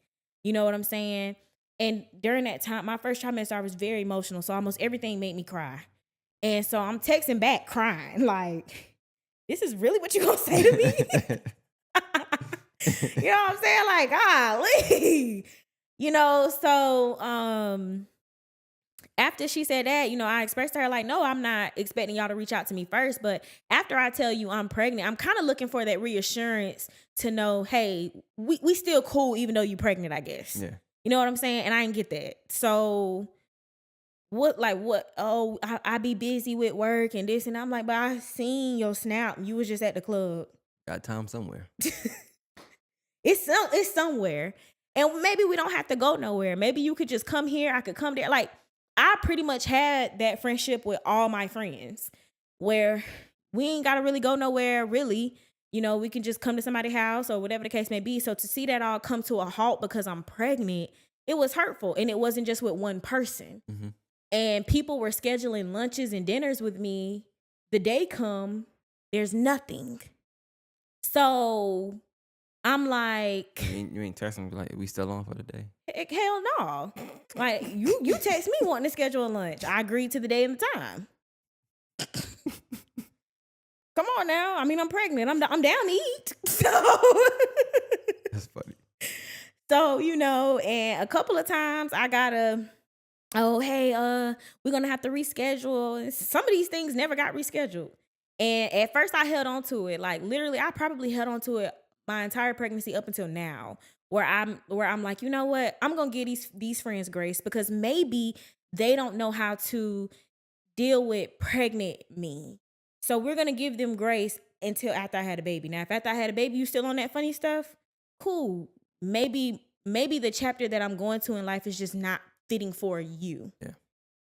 You know what I'm saying? And during that time, my first trimester, I was very emotional. So almost everything made me cry. And so I'm texting back crying, like, this is really what you gonna say to me? You know what I'm saying? Like, golly. So after she said that, I expressed to her, like, no, I'm not expecting y'all to reach out to me first. But after I tell you I'm pregnant, I'm kind of looking for that reassurance to know, hey, we still cool, even though you pregnant, I guess. Yeah. You know what I'm saying? And I didn't get that. So what? Oh, I be busy with work and this. And I'm like, but I seen your snap. You was just at the club. Got time somewhere. It's somewhere. And maybe we don't have to go nowhere. Maybe you could just come here. I could come there. Like, I pretty much had that friendship with all my friends where we ain't got to really go nowhere, really. We can just come to somebody's house or whatever the case may be. So to see that all come to a halt because I'm pregnant, it was hurtful. And it wasn't just with one person. Mhm. And people were scheduling lunches and dinners with me. The day come, there's nothing. So I'm like, You ain't texting me like we still on for the day. hell no. Like, you text me wanting to schedule a lunch. I agreed to the day and the time. Come on now. I mean, I'm pregnant. I'm down to eat. That's funny. So, and a couple of times I gotta, oh, hey, we're gonna have to reschedule. Some of these things never got rescheduled. And at first I held on to it. Like, literally, I probably held on to it my entire pregnancy up until now, where I'm like, you know what? I'm gonna give these friends grace because maybe they don't know how to deal with pregnant me. So we're gonna give them grace until after I had a baby. Now, if after I had a baby, you still on that funny stuff, cool. Maybe the chapter that I'm going to in life is just not fitting for you. Yeah.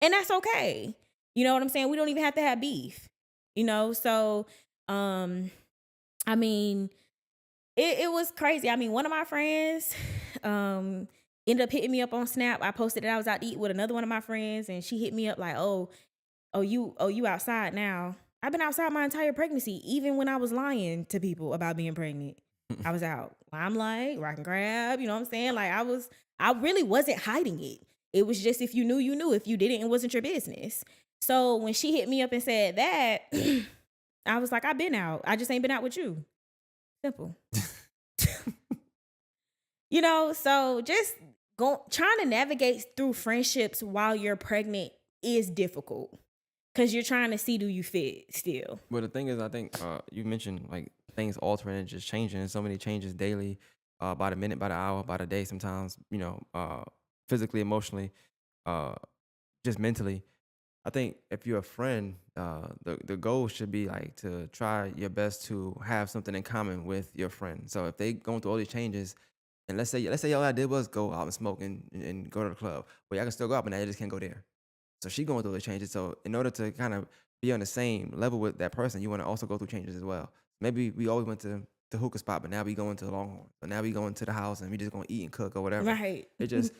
And that's okay. You know what I'm saying? We don't even have to have beef. So I mean, it was crazy. I mean, one of my friends ended up hitting me up on Snap. I posted that I was out to eat with another one of my friends, and she hit me up like, you outside now. I've been outside my entire pregnancy, even when I was lying to people about being pregnant. I was out. Limelight, rock and grab, you know what I'm saying? Like, I really wasn't hiding it. It was just, if you knew, you knew. If you didn't, it wasn't your business. So when she hit me up and said that, I was like, I've been out. I just ain't been out with you. Simple. So just trying to navigate through friendships while you're pregnant is difficult because you're trying to see, do you fit still? But the thing is, I think you mentioned like things altering and just changing, and so many changes daily, by the minute, by the hour, by the day. Sometimes, physically, emotionally, uh, just mentally. I think if you're a friend, the goal should be like to try your best to have something in common with your friend. So if they going through all these changes, and let's say all I did was go out and smoke and go to the club, well, y'all can still go out, but now you just can't go there. So she going through the changes. So in order to kind of be on the same level with that person, you want to also go through changes as well. Maybe we always went to the hookah spot, but now we going to the Longhorn. But now we going to the house and we just gonna eat and cook or whatever. Right. It just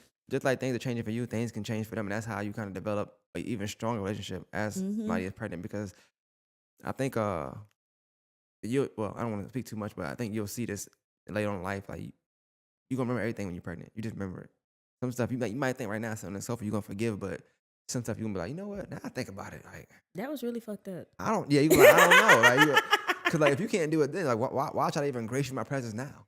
like things are changing for you, things can change for them, and that's how you kind of develop an even stronger relationship as somebody is pregnant. Because I think I don't want to speak too much, but I think you'll see this later on in life. Like you gonna remember everything when you're pregnant. You just remember it. Some stuff you might think right now, something on the sofa you're gonna forgive, but some stuff you can be like, you know what? Now I think about it, like That was really fucked up. I don't. Yeah, you like I don't know, like you, because like if you can't do it then, like why try to even grace you my presence now?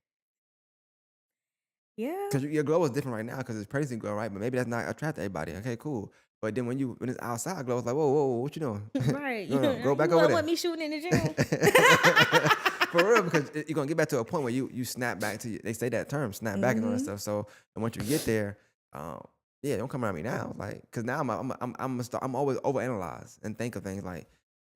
Yeah. Because your glow is different right now because it's pregnancy glow, right? But maybe that's not attract to everybody. Okay, cool. But then when it's outside glow, it's like, whoa, what you doing? Right. No, go back You over wasn't there. with me shooting in the gym. For real, because you're gonna get back to a point where you snap back to they say that term, snap back and all that Mhm. stuff. So and once you get there, yeah, don't come around me now, like, because now I'm always overanalyze and think of things like,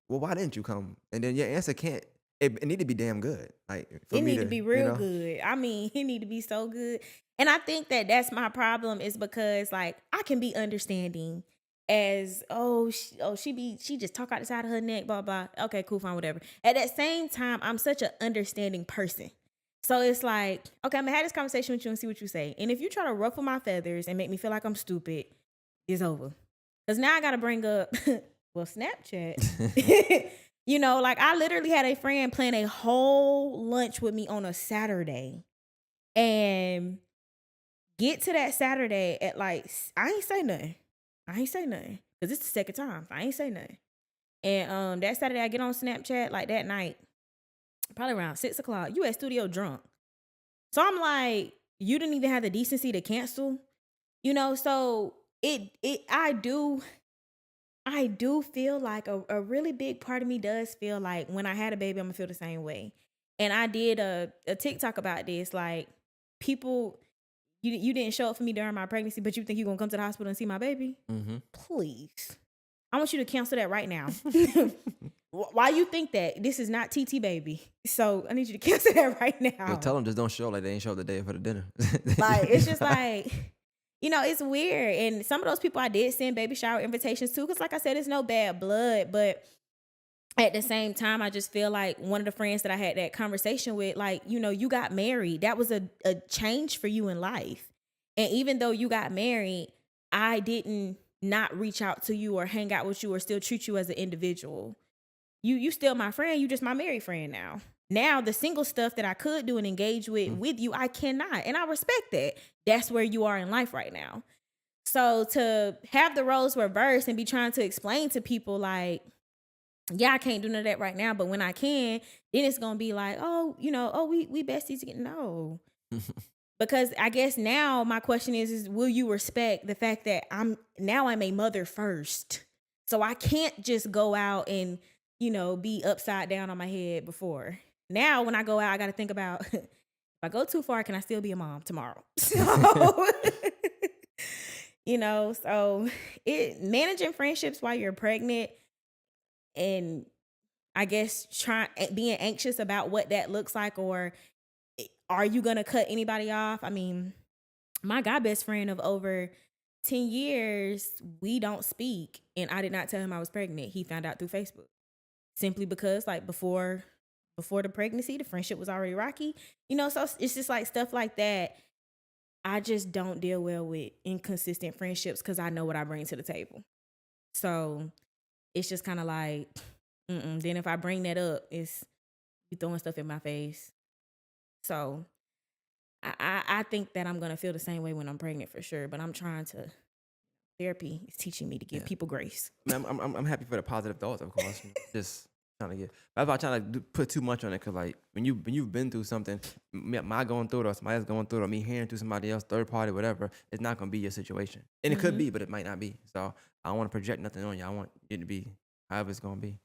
well, why didn't you come? And then your answer can't. It need to be damn good, like for It me need to, to be real good. I mean, it need to be so good. And I think that that's my problem is because like I can be understanding as she just talk out the side of her neck, blah blah. Okay, cool, fine, whatever. At that same time, I'm such an understanding person. So it's like, okay, I'm gonna have this conversation with you and see what you say. And if you try to ruffle my feathers and make me feel like I'm stupid, it's over. Cause now I gotta bring up well, Snapchat. You know, like I literally had a friend plan a whole lunch with me on a Saturday and get to that Saturday at like, I ain't say nothing. Cause it's the second time. I ain't say nothing. And that Saturday I get on Snapchat like that night, probably around 6:00. You at studio drunk. So I'm like, you didn't even have the decency to cancel, you know? So I do feel like a really big part of me does feel like when I had a baby, I'm gonna feel the same way. And I did a TikTok about this. Like, people, you didn't show up for me during my pregnancy, but you think you're gonna come to the hospital and see my baby? Mm-hmm. Please. I want you to cancel that right now. Why you think that? This is not TT baby. So I need you to cancel that right now. Well, tell them just don't show up like they ain't show up the day for the dinner. Like, it's just like, you know, it's weird. And some of those people I did send baby shower invitations to, because like I said, it's no bad blood. But at the same time, I just feel like one of the friends that I had that conversation with, like, you know, you got married. That was a change for you in life. And even though you got married, I didn't not reach out to you or hang out with you or still treat you as an individual. You still my friend. You just my married friend now. Now the single stuff that I could do and engage with you, I cannot. And I respect that. That's where you are in life right now. So to have the roles reversed and be trying to explain to people like, yeah, I can't do none of that right now, but when I can, then it's gonna be like, oh, you know, oh, we besties again. No. Because I guess now my question is will you respect the fact that I'm a mother first? So I can't just go out and, you know, be upside down on my head before. Now when I go out, I got to think about if I go too far, can I still be a mom tomorrow? So, you know, so managing friendships while you're pregnant and I guess being anxious about what that looks like, or are you going to cut anybody off? I mean, my god best friend of over 10 years, we don't speak. And I did not tell him I was pregnant. He found out through Facebook. Simply because like before the pregnancy, the friendship was already rocky. You know, so it's just like stuff like that. I just don't deal well with inconsistent friendships because I know what I bring to the table. So it's just kind of like, then if I bring that up, it's you throwing stuff in my face. So I think that I'm gonna feel the same way when I'm pregnant for sure. But I'm trying to. Therapy is teaching me to give people grace. I'm happy for the positive thoughts, of course. Just trying to get. That's why I'm trying to put too much on it, because like when you've been through something, my going through it or somebody else going through it or me hearing through somebody else, third party, whatever, it's not gonna be your situation, and it could be, but it might not be. So I don't want to project nothing on you. I want it to be however it's gonna be.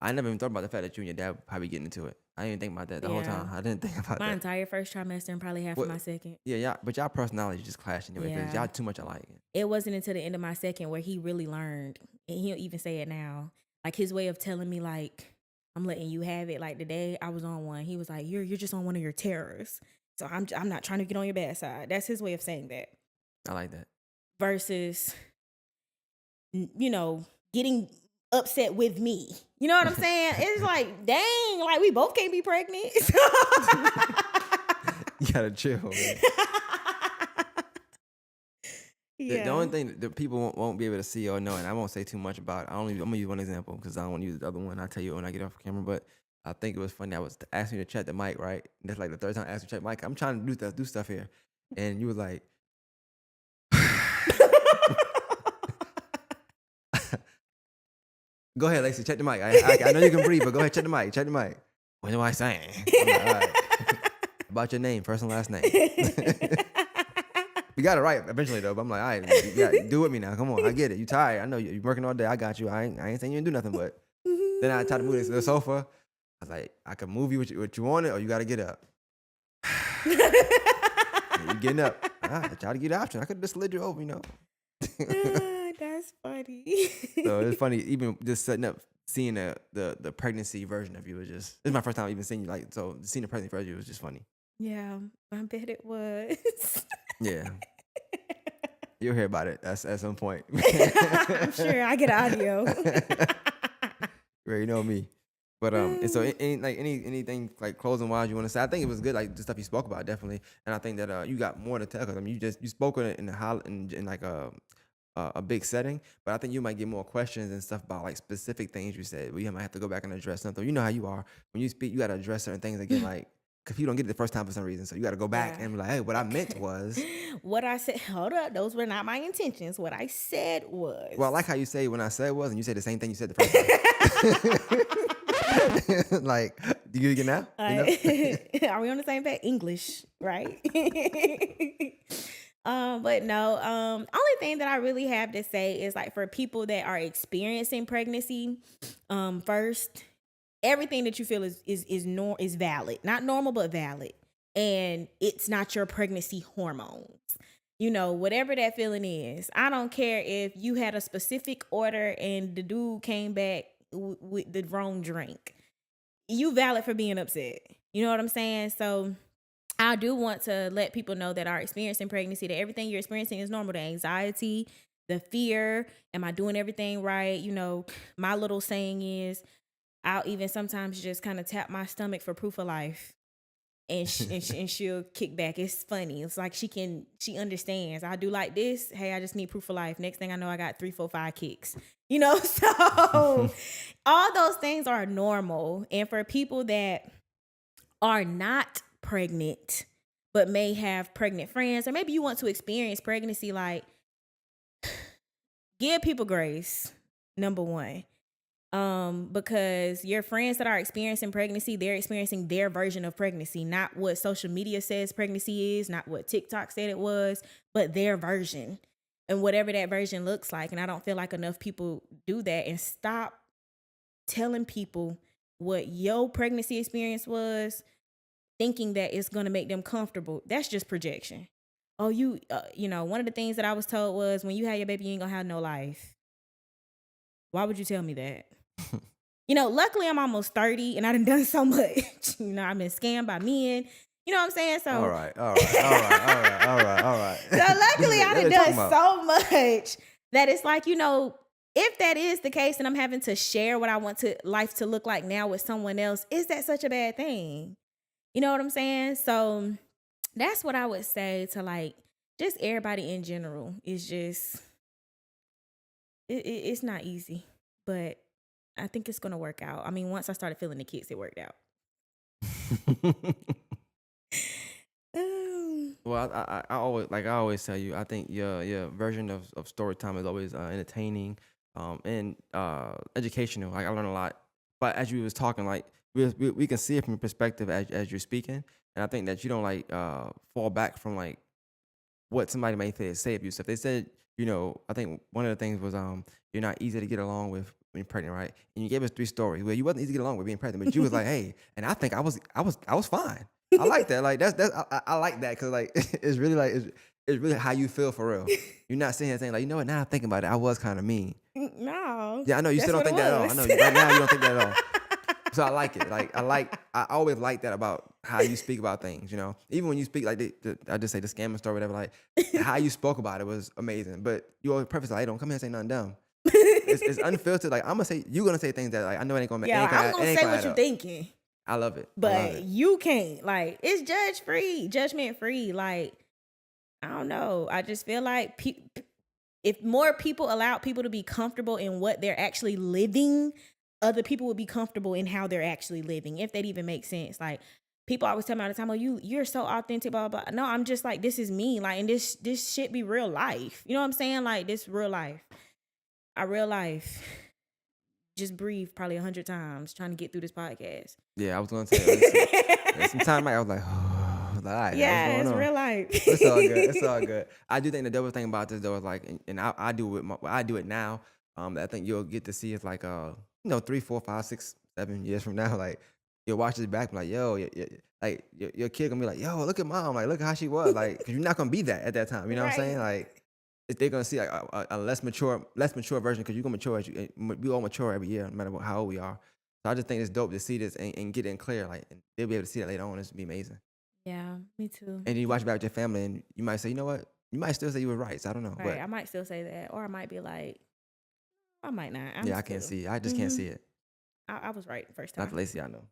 I never even thought about the fact that you and your dad would probably getting into it. I didn't think about that the whole time. I didn't think about my that. entire first trimester and probably half of my second. Yeah, but y'all personality just clashed anyway. Yeah. Y'all too much alike. It wasn't until the end of my second where he really learned, and he'll even say it now. Like his way of telling me, like, I'm letting you have it. Like the day I was on one, he was like, "You're just on one of your terrors." So I'm not trying to get on your bad side. That's his way of saying that. I like that. Versus, you know, getting upset with me. You know what I'm saying? It's like, dang, like we both can't be pregnant. You gotta chill, man. Yeah. The only thing that people won't be able to see or know, and I won't say too much about it. I'm gonna use one example because I don't want to use the other one. I'll tell you when I get off camera. But I think it was funny. I was asking you to check the mic, right? And that's like the third time I asked you to check the mic. I'm trying to do stuff here, and you was like, Go ahead, Lacey. Check the mic. I know you can breathe, but go ahead. Check the mic. Check the mic. What am I saying? I'm like, all right. About your name, first and last name. You got it right eventually though. But I'm like, all right, you got, do with me now. Come on, I get it. You tired? I know you're working all day. I got you. I ain't saying you didn't do nothing, but then I tried to move this to the sofa. I was like, I can move you what you wanted, or you got to get up. You getting up? I tried to get the option. I could have just slid you over, you know. That's funny. So it's funny, even just setting up, seeing the pregnancy version of you was just. This is my first time even seeing you, like, so seeing the pregnancy version of you was just funny. Yeah, I bet it was. Yeah. You'll hear about it at some point. I'm sure I get audio. You already know me. But and so anything like closing wise you want to say? I think it was good, like the stuff you spoke about, definitely. And I think that you got more to tell, because I mean you spoke on it in like a big setting, but I think you might get more questions and stuff about like specific things you said. We might have to go back and address something. You know how you are when you speak, you got to address certain things again, like because you don't get it the first time for some reason, so you got to go back Yeah. and be like, hey, what I meant was. What I said, hold up, those were not my intentions. What I said was. Well, I like how you say when I said was, and you say the same thing you said the first time. Like, do you get it now? You know? Are we on the same page? English, right? But no, only thing that I really have to say is like for people that are experiencing pregnancy, first, everything that you feel is valid. Not normal, but valid. And it's not your pregnancy hormones. You know, whatever that feeling is. I don't care if you had a specific order and the dude came back with the wrong drink. You valid for being upset. You know what I'm saying? So I do want to let people know that are experiencing pregnancy, that everything you're experiencing is normal. The anxiety, the fear, am I doing everything right? You know, my little saying is, I'll even sometimes just kind of tap my stomach for proof of life. And she'll kick back. It's funny. It's like she understands. I do like this. Hey, I just need proof of life. Next thing I know, I got 3, 4, 5 kicks. You know, so all those things are normal. And for people that are not pregnant, but may have pregnant friends, or maybe you want to experience pregnancy, like, give people grace, number one. Because your friends that are experiencing pregnancy, they're experiencing their version of pregnancy, not what social media says pregnancy is, not what TikTok said it was, but their version and whatever that version looks like. And I don't feel like enough people do that. And stop telling people what your pregnancy experience was, thinking that it's going to make them comfortable. That's just projection. Oh, you know, one of the things that I was told was, when you have your baby, you ain't gonna have no life. Why would you tell me that? You know, luckily I'm almost 30 and I done so much. You know, I've been scammed by men. You know what I'm saying? So All right. So luckily I done so much that it's like, you know, if that is the case and I'm having to share what I want life to look like now with someone else, is that such a bad thing? You know what I'm saying? So that's what I would say to like just everybody in general. It's just it's not easy, but I think it's gonna work out. I mean, once I started feeling the kids, it worked out. Well, I always tell you, I think your version of story time is always entertaining, and educational. Like I learn a lot. But as you was talking, like we can see it from your perspective as you're speaking, and I think that you don't like fall back from like what somebody may say of you. So if they said, you know, I think one of the things was you're not easy to get along with when you're pregnant, right? And you gave us 3 stories where you wasn't easy to get along with being pregnant, but you was like, hey, and I think I was fine. I like that. Like I like that, because like it's really like it's really how you feel for real. You're not sitting here saying like, you know what? Now I'm thinking about it, I was kind of mean. No. Yeah, I know you still don't think that at all. I know right now you don't think that at all. So I like it. Like I always like that about how you speak about things. You know, even when you speak like I just say the scamming story, whatever. Like how you spoke about it was amazing. But you always preface like, hey, don't come here and say nothing dumb. It's unfiltered. Like you're gonna say things that like I know it ain't gonna make. Yeah, I'm gonna say what you're thinking. I love it. But you can't. Like, it's judgment free. Like, I don't know. I just feel like if more people allowed people to be comfortable in what they're actually living, other people would be comfortable in how they're actually living, if that even makes sense. Like, people always tell me all the time, oh, you're so authentic, blah, blah, blah. No, I'm just like, this is me. Like, and this shit be real life. You know what I'm saying? Like, this real life. Real life. just breathe probably 100 times trying to get through this podcast. Yeah, I was gonna tell you. Some time I was like, all right, Yeah, what's it's going on? real life. It's all good. It's all good. I do think the double thing about this though is like, and I do it. I do it now. I think you'll get to see it's like 3, 4, 5, 6, 7 years from now. Like you'll watch this back, and like yo, like your kid gonna be like, yo, look at mom. Like look at how she was. Like, cause you're not gonna be that at that time. You know what I'm saying? Right. Like they're gonna see like a less mature version because you're gonna mature as we all mature every year, no matter how old we are. So I just think it's dope to see this and get it in clear. Like and they'll be able to see that later on. It's gonna be amazing. Yeah, me too. And you watch it back with your family, and you might say, you know what? You might still say you were right. So I don't know, Right. but I might still say that. Or I might be like, I might not. yeah, I can't see it. I just can't see it. I was right the first Not time. Lacey, I know.